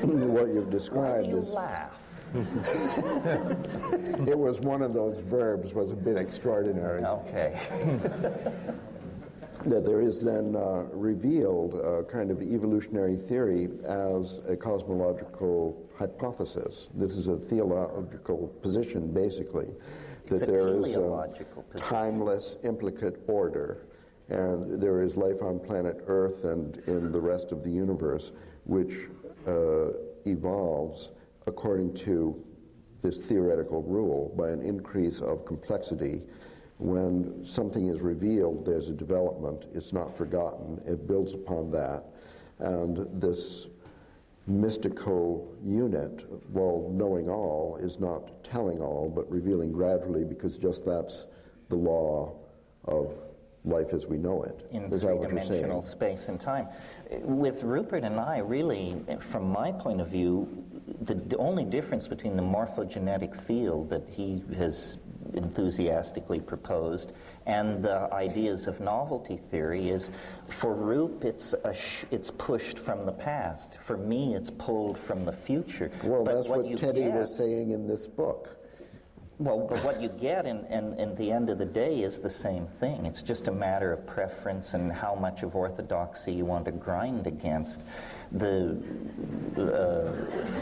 what you've described Why do you is... laugh? It was one of those verbs, was a bit extraordinary. Okay. That there is then revealed a kind of evolutionary theory as a cosmological hypothesis. This is a theological position, basically, that there is a timeless, implicate order, and there is life on planet Earth and in the rest of the universe, which evolves according to this theoretical rule by an increase of complexity. When something is revealed, there's a development. It's not forgotten. It builds upon that. And this mystical unit, while knowing all, is not telling all, but revealing gradually, because just that's the law of life as we know it. In three-dimensional space and time. With Rupert and I, really, from my point of view, the only difference between the morphogenetic field that he has enthusiastically proposed and the ideas of novelty theory is, for Rup, it's pushed from the past. For me, it's pulled from the future. Well, but that's what Teddy was saying in this book. Well, but what you get in the end of the day is the same thing. It's just a matter of preference and how much of orthodoxy you want to grind against. The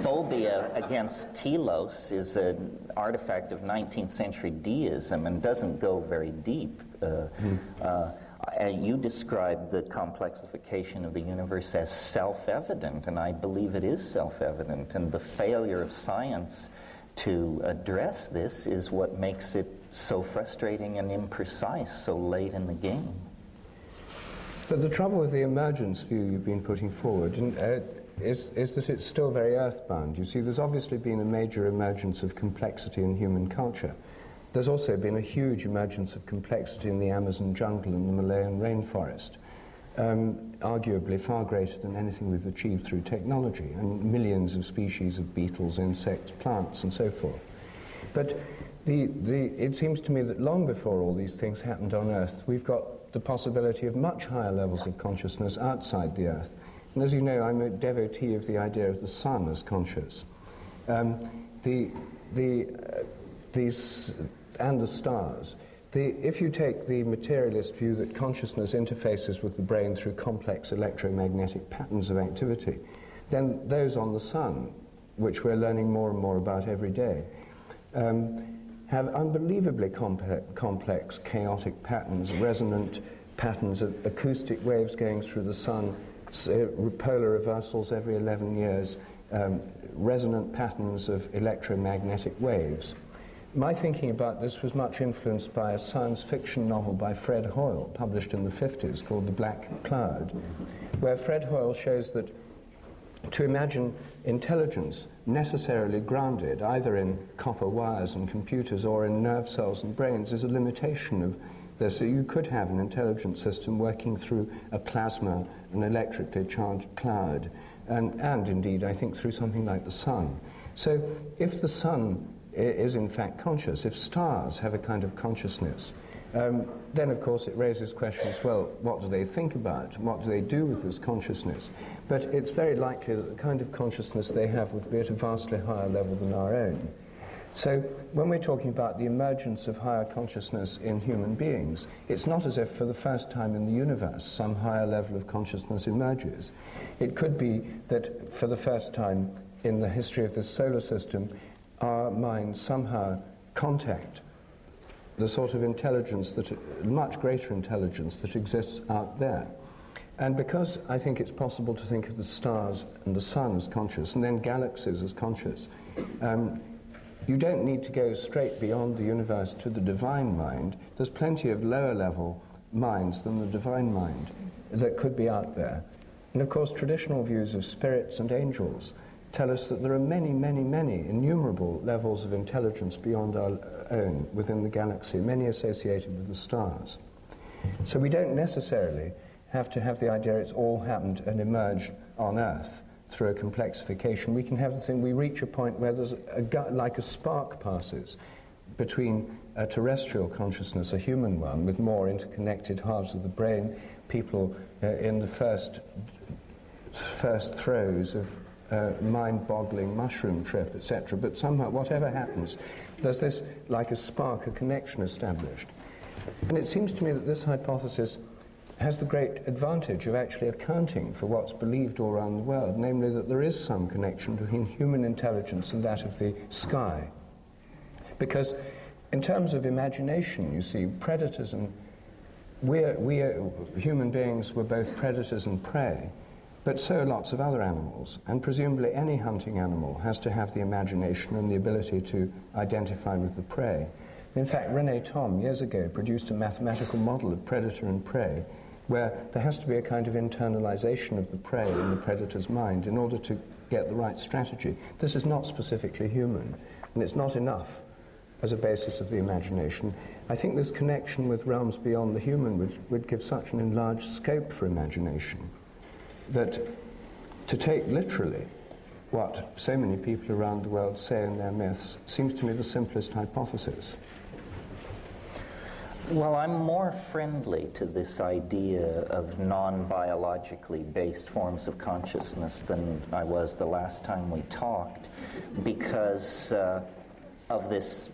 phobia against telos is an artifact of 19th century deism and doesn't go very deep. You described the complexification of the universe as self-evident, and I believe it is self-evident. And the failure of science to address this is what makes it so frustrating and imprecise so late in the game. But the trouble with the emergence view you've been putting forward is that it's still very earthbound. You see, there's obviously been a major emergence of complexity in human culture. There's also been a huge emergence of complexity in the Amazon jungle and the Malayan rainforest, arguably far greater than anything we've achieved through technology, and millions of species of beetles, insects, plants, and so forth. But it seems to me that long before all these things happened on Earth, we've got the possibility of much higher levels of consciousness outside the Earth. And as you know, I'm a devotee of the idea of the sun as conscious. And the stars. If you take the materialist view that consciousness interfaces with the brain through complex electromagnetic patterns of activity, then those on the sun, which we're learning more and more about every day, have unbelievably complex, chaotic patterns, resonant patterns of acoustic waves going through the sun, polar reversals every 11 years, resonant patterns of electromagnetic waves. My thinking about this was much influenced by a science fiction novel by Fred Hoyle, published in the 50s, called The Black Cloud, where Fred Hoyle shows that to imagine intelligence necessarily grounded either in copper wires and computers or in nerve cells and brains is a limitation of this. So you could have an intelligent system working through a plasma, an electrically charged cloud, and indeed, I think, through something like the sun. So if the sun is in fact conscious, if stars have a kind of consciousness, then of course it raises questions, well, what do they think about? What do they do with this consciousness? But it's very likely that the kind of consciousness they have would be at a vastly higher level than our own. So when we're talking about the emergence of higher consciousness in human beings, it's not as if for the first time in the universe some higher level of consciousness emerges. It could be that for the first time in the history of this solar system, our minds somehow contact the sort of intelligence, much greater intelligence that exists out there. And because I think it's possible to think of the stars and the sun as conscious, and then galaxies as conscious, you don't need to go straight beyond the universe to the divine mind. There's plenty of lower level minds than the divine mind that could be out there. And of course, traditional views of spirits and angels tell us that there are many, many, many innumerable levels of intelligence beyond our own within the galaxy, many associated with the stars. So we don't necessarily have to have the idea it's all happened and emerged on Earth through a complexification. We can have the thing, we reach a point where there's like a spark passes between a terrestrial consciousness, a human one, with more interconnected halves of the brain, people in the first throes of mind-boggling mushroom trip, etc. But somehow, whatever happens, there's this, like a spark, a connection established. And it seems to me that this hypothesis has the great advantage of actually accounting for what's believed all around the world, namely that there is some connection between human intelligence and that of the sky. Because in terms of imagination, you see, predators and human beings were both predators and prey, but so are lots of other animals, and presumably any hunting animal has to have the imagination and the ability to identify with the prey. In fact, René Thom, years ago, produced a mathematical model of predator and prey, where there has to be a kind of internalization of the prey in the predator's mind in order to get the right strategy. This is not specifically human, and it's not enough as a basis of the imagination. I think this connection with realms beyond the human would give such an enlarged scope for imagination that to take literally what so many people around the world say in their myths seems to me the simplest hypothesis. Well, I'm more friendly to this idea of non-biologically based forms of consciousness than I was the last time we talked, because of this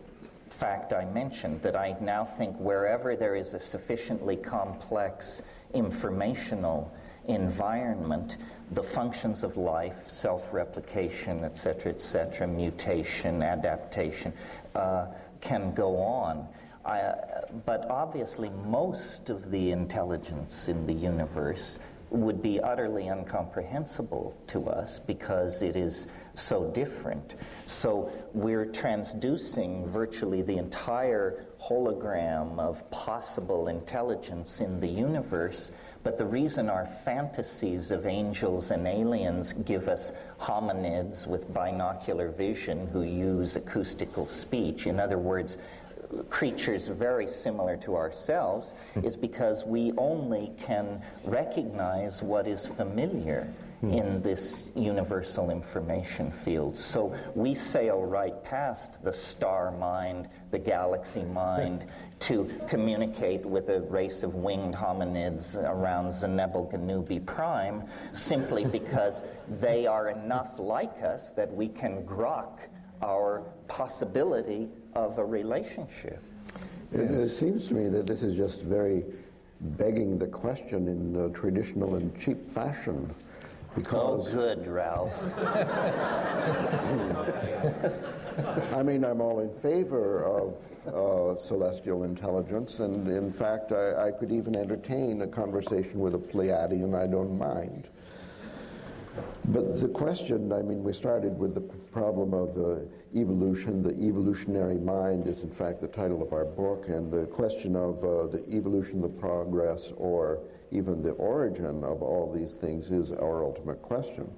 fact I mentioned, that I now think wherever there is a sufficiently complex informational environment, the functions of life, self-replication, etc., mutation, adaptation, can go on. But obviously most of the intelligence in the universe would be utterly incomprehensible to us because it is so different. So we're transducing virtually the entire hologram of possible intelligence in the universe, but the reason our fantasies of angels and aliens give us hominids with binocular vision who use acoustical speech, in other words, creatures very similar to ourselves, is because we only can recognize what is familiar in this universal information field. So we sail right past the star mind, the galaxy mind, to communicate with a race of winged hominids around Zenebel-Ganubi Prime, simply because they are enough like us that we can grok our possibility of a relationship. It seems to me that this is just very begging the question in a traditional and cheap fashion. Because, oh, good, Ralph. I mean, I'm all in favor of celestial intelligence, and in fact, I could even entertain a conversation with a Pleiadian, I don't mind. But the question, I mean, we started with the problem of evolution. The evolutionary mind is, in fact, the title of our book, and the question of the evolution, the progress, or even the origin of all these things is our ultimate question.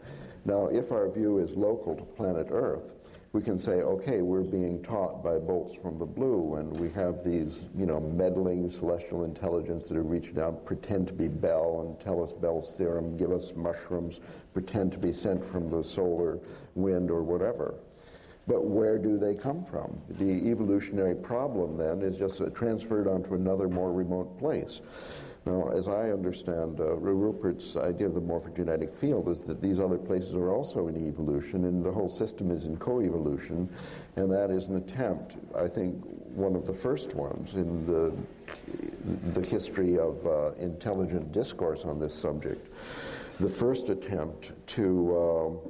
Now, if our view is local to planet Earth, we can say, okay, we're being taught by bolts from the blue, and we have these, meddling celestial intelligence that are reaching out, pretend to be Bell and tell us Bell's theorem, give us mushrooms, pretend to be sent from the solar wind or whatever. But where do they come from? The evolutionary problem then is just transferred onto another more remote place. Now, as I understand, Rupert's idea of the morphogenetic field is that these other places are also in evolution, and the whole system is in coevolution, and that is an attempt, I think, one of the first ones in the history of intelligent discourse on this subject. The first attempt to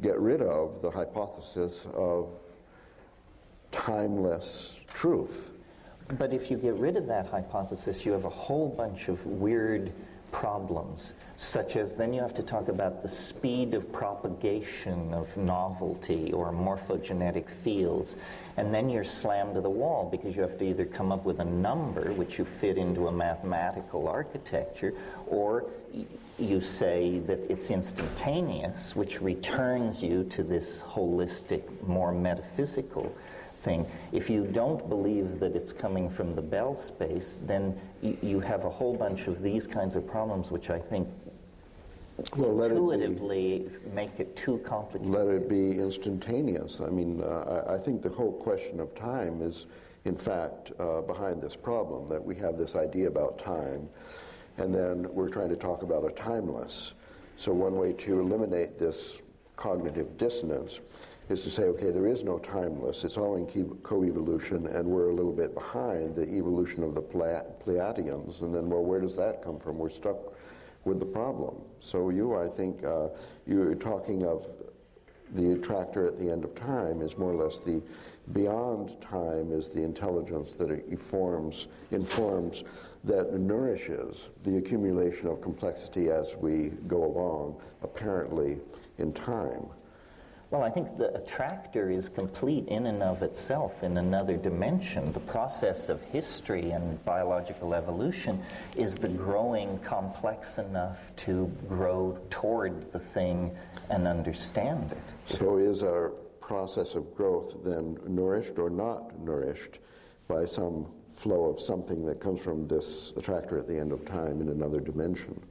get rid of the hypothesis of timeless truth. But if you get rid of that hypothesis, you have a whole bunch of weird problems, such as then you have to talk about the speed of propagation of novelty or morphogenetic fields, and then you're slammed to the wall because you have to either come up with a number which you fit into a mathematical architecture, or you say that it's instantaneous, which returns you to this holistic, more metaphysical thing. If you don't believe that it's coming from the Bell space, then you have a whole bunch of these kinds of problems, which I think intuitively make it too complicated. Let it be instantaneous. I mean, I think the whole question of time is, in fact, behind this problem, that we have this idea about time, and then we're trying to talk about a timeless. So one way to eliminate this cognitive dissonance is to say, okay, there is no timeless, it's all in co-evolution, and we're a little bit behind the evolution of the Pleiadians, and then, well, where does that come from? We're stuck with the problem. So I think, you're talking of the attractor at the end of time is more or less the beyond time is the intelligence that it informs, that nourishes the accumulation of complexity as we go along, apparently in time. Well, I think the attractor is complete in and of itself in another dimension. The process of history and biological evolution is the growing complex enough to grow toward the thing and understand it. So is our process of growth then nourished or not nourished by some flow of something that comes from this attractor at the end of time in another dimension?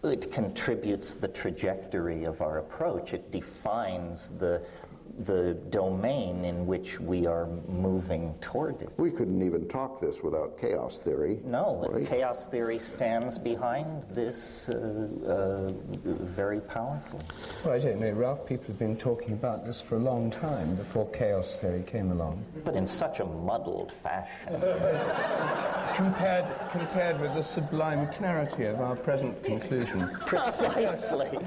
It contributes the trajectory of our approach. It defines the domain in which we are moving toward it. We couldn't even talk this without chaos theory. No, right? Chaos theory stands behind this very powerfully. Well, I don't know, Ralph, people have been talking about this for a long time before chaos theory came along. But in such a muddled fashion. Compared with the sublime clarity of our present conclusion. Precisely.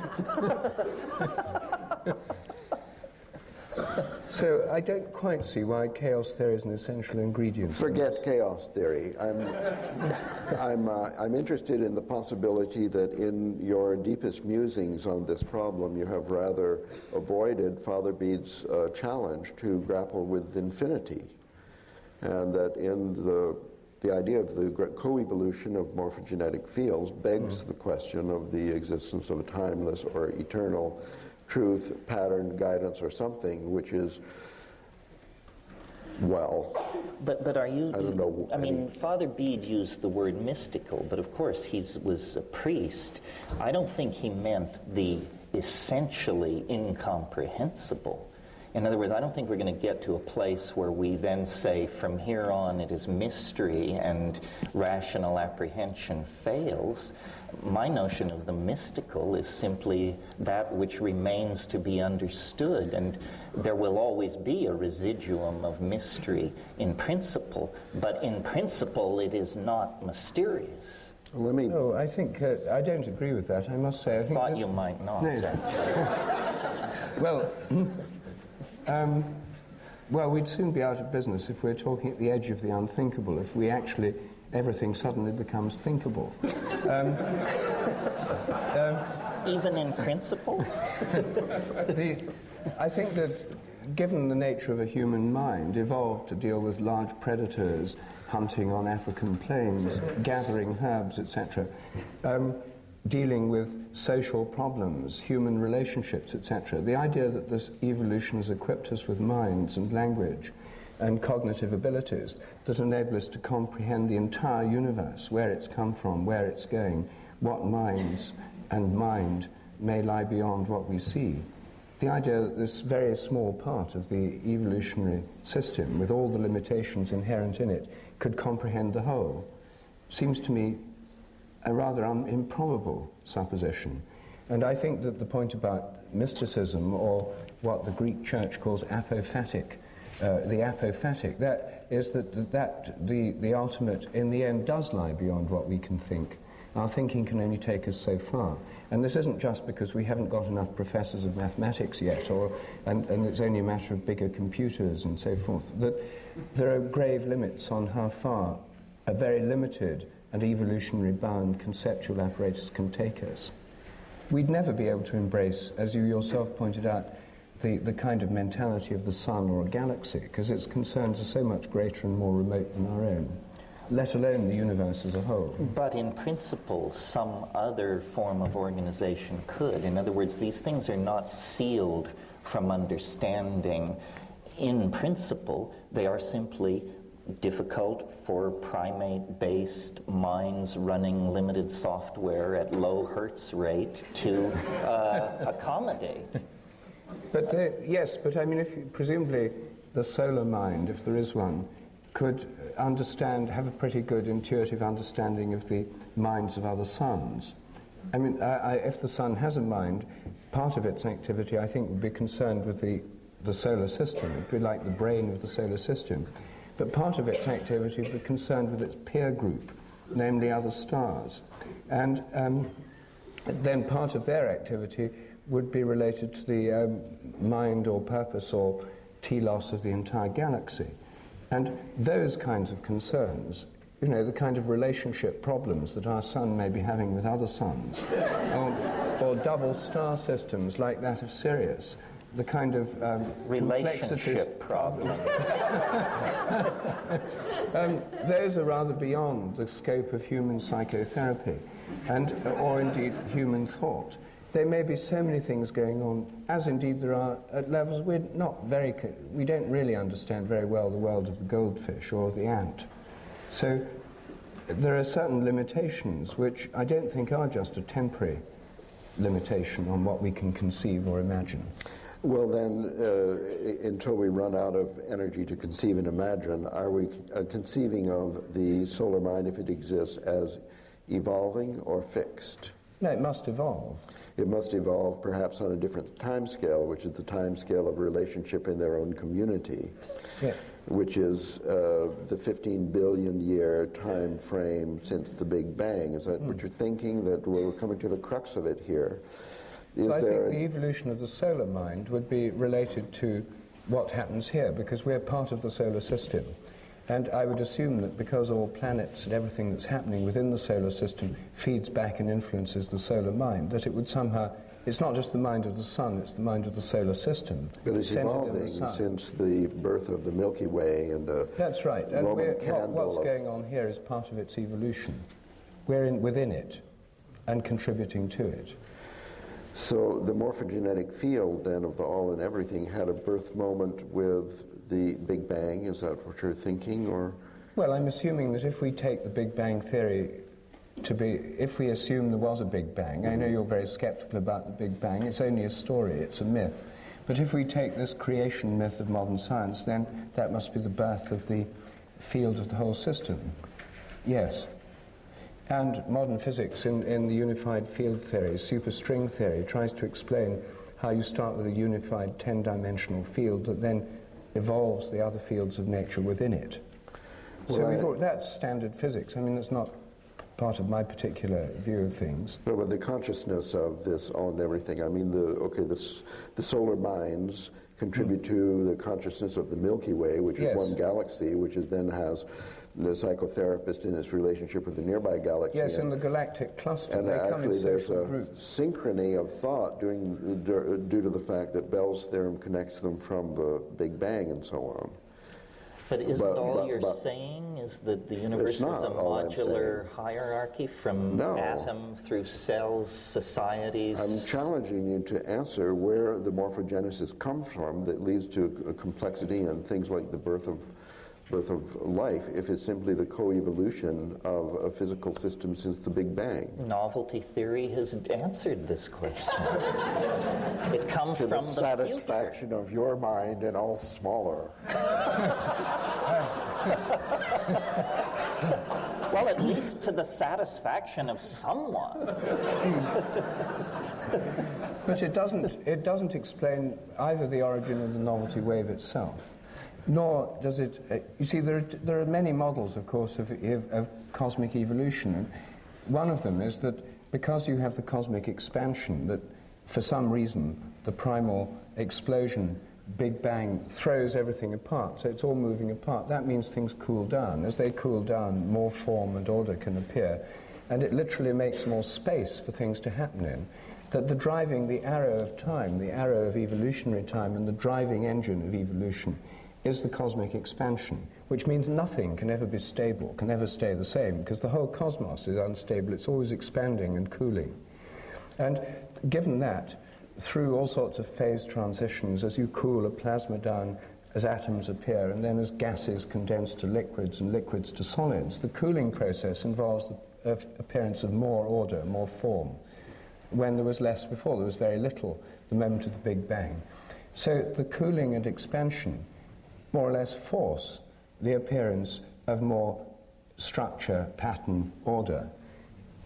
So I don't quite see why chaos theory is an essential ingredient. Forget chaos theory. I'm interested in the possibility that in your deepest musings on this problem, you have rather avoided Father Bede's challenge to grapple with infinity, and that in the idea of the co-evolution of morphogenetic fields begs the question of the existence of a timeless or eternal truth, pattern, guidance, or something, which is, well, but are you, I don't know. I mean, Father Bede used the word mystical, but of course he was a priest. I don't think he meant the essentially incomprehensible. In other words, I don't think we're going to get to a place where we then say, from here on it is mystery and rational apprehension fails. My notion of the mystical is simply that which remains to be understood, and there will always be a residuum of mystery in principle, but in principle it is not mysterious. Let me... Oh, I think, I don't agree with that, I must say. I think thought you might not. No. Well, we'd soon be out of business if we're talking at the edge of the unthinkable, if we actually, everything suddenly becomes thinkable. Even in principle? I think that, given the nature of a human mind, evolved to deal with large predators, hunting on African plains, gathering herbs, etc., dealing with social problems, human relationships, etc. The idea that this evolution has equipped us with minds and language and cognitive abilities that enable us to comprehend the entire universe, where it's come from, where it's going, what minds and mind may lie beyond what we see. The idea that this very small part of the evolutionary system, with all the limitations inherent in it, could comprehend the whole, seems to me a rather improbable supposition. And I think that the point about mysticism, or what the Greek church calls apophatic, the apophatic, that is that the ultimate, in the end, does lie beyond what we can think. Our thinking can only take us so far. And this isn't just because we haven't got enough professors of mathematics yet, and it's only a matter of bigger computers and so forth, that there are grave limits on how far a very limited and evolutionary bound conceptual apparatus can take us. We'd never be able to embrace, as you yourself pointed out, the kind of mentality of the sun or a galaxy, because its concerns are so much greater and more remote than our own, let alone the universe as a whole. But in principle, some other form of organization could. In other words, these things are not sealed from understanding in principle. They are simply difficult for primate-based minds running limited software at low hertz rate to accommodate. But yes, but I mean, presumably the solar mind, if there is one, could have a pretty good intuitive understanding of the minds of other suns. I mean, if the sun has a mind, part of its activity, I think, would be concerned with the solar system. It would be like the brain of the solar system. But part of its activity would be concerned with its peer group, namely other stars. And then part of their activity would be related to the mind or purpose or telos of the entire galaxy. And those kinds of concerns, you know, the kind of relationship problems that our sun may be having with other suns, or double star systems like that of Sirius, the kind of relationship problems. Those are rather beyond the scope of human psychotherapy, or indeed human thought. There may be so many things going on, as indeed there are at levels we don't really understand very well the world of the goldfish or the ant. So there are certain limitations which I don't think are just a temporary limitation on what we can conceive or imagine. Well then, until we run out of energy to conceive and imagine, are we conceiving of the solar mind, if it exists, as evolving or fixed? No, it must evolve. It must evolve perhaps on a different time scale, which is the time scale of relationship in their own community, Yeah. which is the 15 billion year time frame since the Big Bang. Is that what you're thinking, that we're coming to the crux of it here? I think the evolution of the solar mind would be related to what happens here, because we're part of the solar system. And I would assume that because all planets and everything that's happening within the solar system feeds back and influences the solar mind, that it would somehow, it's not just the mind of the sun, it's the mind of the solar system. But it's evolving since the birth of the Milky Way and that's right. And what's of going on here is part of its evolution. We're within it and contributing to it. So the morphogenetic field then of the all and everything had a birth moment with the Big Bang. Is that what you're thinking, or? Well, I'm assuming that if we take the Big Bang theory to be, if we assume there was a Big Bang, I know you're very skeptical about the Big Bang, it's only a story, it's a myth. But if we take this creation myth of modern science, then that must be the birth of the field of the whole system. Yes. And modern physics in the unified field theory, superstring theory, tries to explain how you start with a unified 10-dimensional field that then evolves the other fields of nature within it. So that's standard physics. I mean, that's not part of my particular view of things. No, but the consciousness of this all and everything, I mean, the solar minds contribute to the consciousness of the Milky Way, which is one galaxy, which then has the psychotherapist in its relationship with the nearby galaxy. Yes, in the galactic cluster. And actually there's a synchrony of thought due to the fact that Bell's theorem connects them from the Big Bang and so on. But isn't all you're saying is that the universe is a modular hierarchy from atom through cells, societies? I'm challenging you to answer where the morphogenesis comes from that leads to a complexity and things like the birth of life, if it's simply the co-evolution of a physical system since the Big Bang. Novelty theory has answered this question. It comes from the satisfaction future. Of your mind and all smaller. Well, at least to the satisfaction of someone. But it doesn't explain either the origin of the novelty wave itself, nor does it, you see, there are many models, of course, of cosmic evolution. And one of them is that because you have the cosmic expansion, that for some reason the primal explosion, Big Bang, throws everything apart, so it's all moving apart. That means things cool down. As they cool down, more form and order can appear, and it literally makes more space for things to happen in. That the arrow of time, the arrow of evolutionary time, and the driving engine of evolution is the cosmic expansion, which means nothing can ever be stable, can ever stay the same, because the whole cosmos is unstable. It's always expanding and cooling. And given that, through all sorts of phase transitions, as you cool a plasma down, as atoms appear, and then as gases condense to liquids and liquids to solids, the cooling process involves the appearance of more order, more form. When there was less before, there was very little, the moment of the Big Bang. So the cooling and expansion more or less force the appearance of more structure, pattern, order.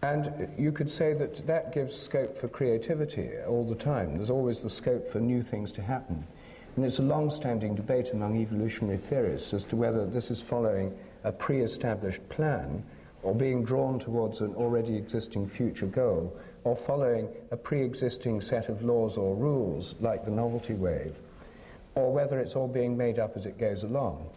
And you could say that that gives scope for creativity all the time. There's always the scope for new things to happen. And it's a long-standing debate among evolutionary theorists as to whether this is following a pre-established plan or being drawn towards an already existing future goal, or following a pre-existing set of laws or rules like the novelty wave, or whether it's all being made up as it goes along.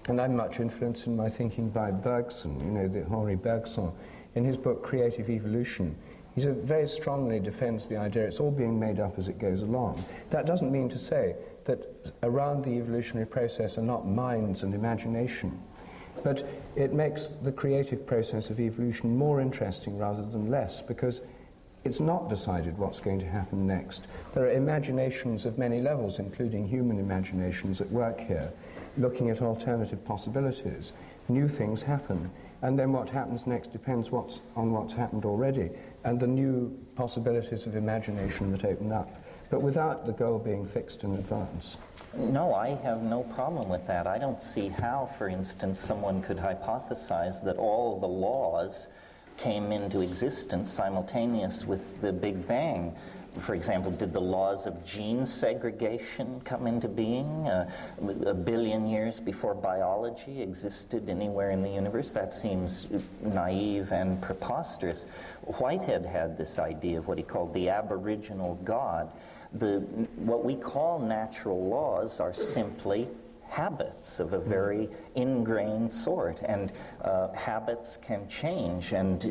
And I'm much influenced in my thinking by Bergson, the Henri Bergson. In his book Creative Evolution, he very strongly defends the idea it's all being made up as it goes along. That doesn't mean to say that around the evolutionary process are not minds and imagination, but it makes the creative process of evolution more interesting rather than less, because it's not decided what's going to happen next. There are imaginations of many levels, including human imaginations at work here, looking at alternative possibilities. New things happen, and then what happens next depends on what's happened already, and the new possibilities of imagination that open up, but without the goal being fixed in advance. No, I have no problem with that. I don't see how, for instance, someone could hypothesize that all the laws came into existence simultaneous with the Big Bang. For example, did the laws of gene segregation come into being a billion years before biology existed anywhere in the universe? That seems naive and preposterous. Whitehead had this idea of what he called the aboriginal God. What we call natural laws are simply habits of a very ingrained sort, and habits can change, and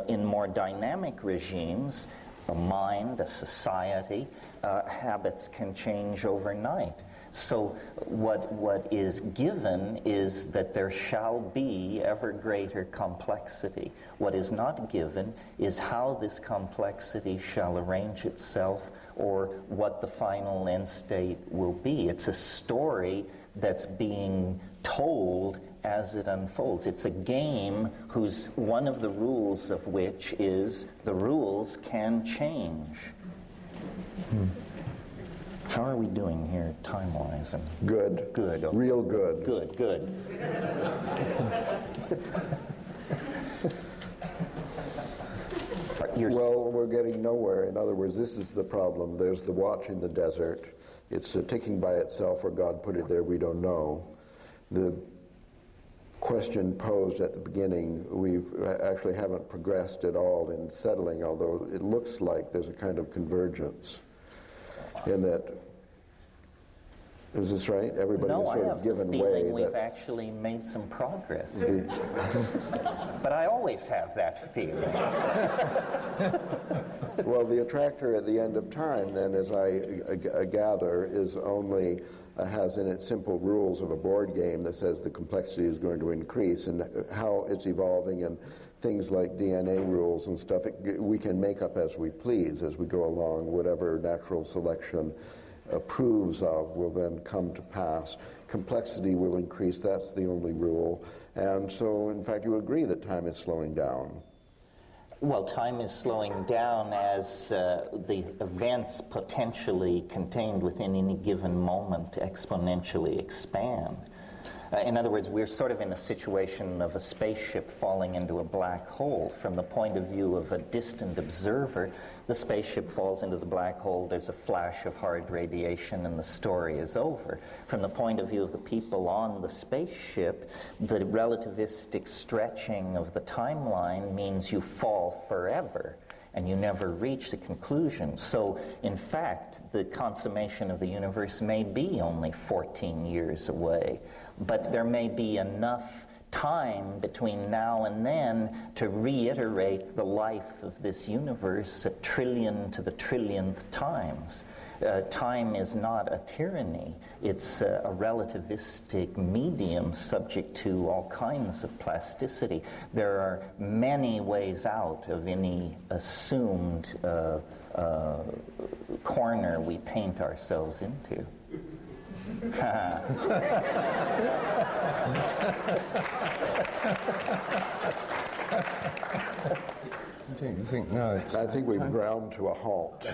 in more dynamic regimes, a mind, a society, habits can change overnight. So what is given is that there shall be ever greater complexity. What is not given is how this complexity shall arrange itself, or what the final end state will be. It's a story that's being told as it unfolds. It's a game whose one of the rules of which is the rules can change. How are we doing here time-wise? Good. Good. Okay. Real good. Good. Well, we're getting nowhere. In other words, this is the problem. There's the watch in the desert. It's ticking by itself, or God put it there, we don't know. The question posed at the beginning, we actually haven't progressed at all in settling, although it looks like there's a kind of convergence in that. Is this right? Everybody has sort of given way. No, I have the feeling we've actually made some progress. But I always have that feeling. Well, the attractor at the end of time, then, as I gather, is only has in it simple rules of a board game that says the complexity is going to increase, and how it's evolving, and things like DNA rules and stuff, we can make up as we please as we go along. Whatever natural selection approves of will then come to pass. Complexity will increase, that's the only rule. And so, in fact, you agree that time is slowing down. Well, time is slowing down as the events potentially contained within any given moment exponentially expand. In other words, we're sort of in a situation of a spaceship falling into a black hole. From the point of view of a distant observer, the spaceship falls into the black hole, there's a flash of hard radiation, and the story is over. From the point of view of the people on the spaceship, the relativistic stretching of the timeline means you fall forever, and you never reach the conclusion. So, in fact, the consummation of the universe may be only 14 years away, but there may be enough time between now and then to reiterate the life of this universe 1 trillion to the trillionth times. Time is not a tyranny. It's a relativistic medium subject to all kinds of plasticity. There are many ways out of any assumed corner we paint ourselves into. Don't you think now it's... I think we've ground to a halt.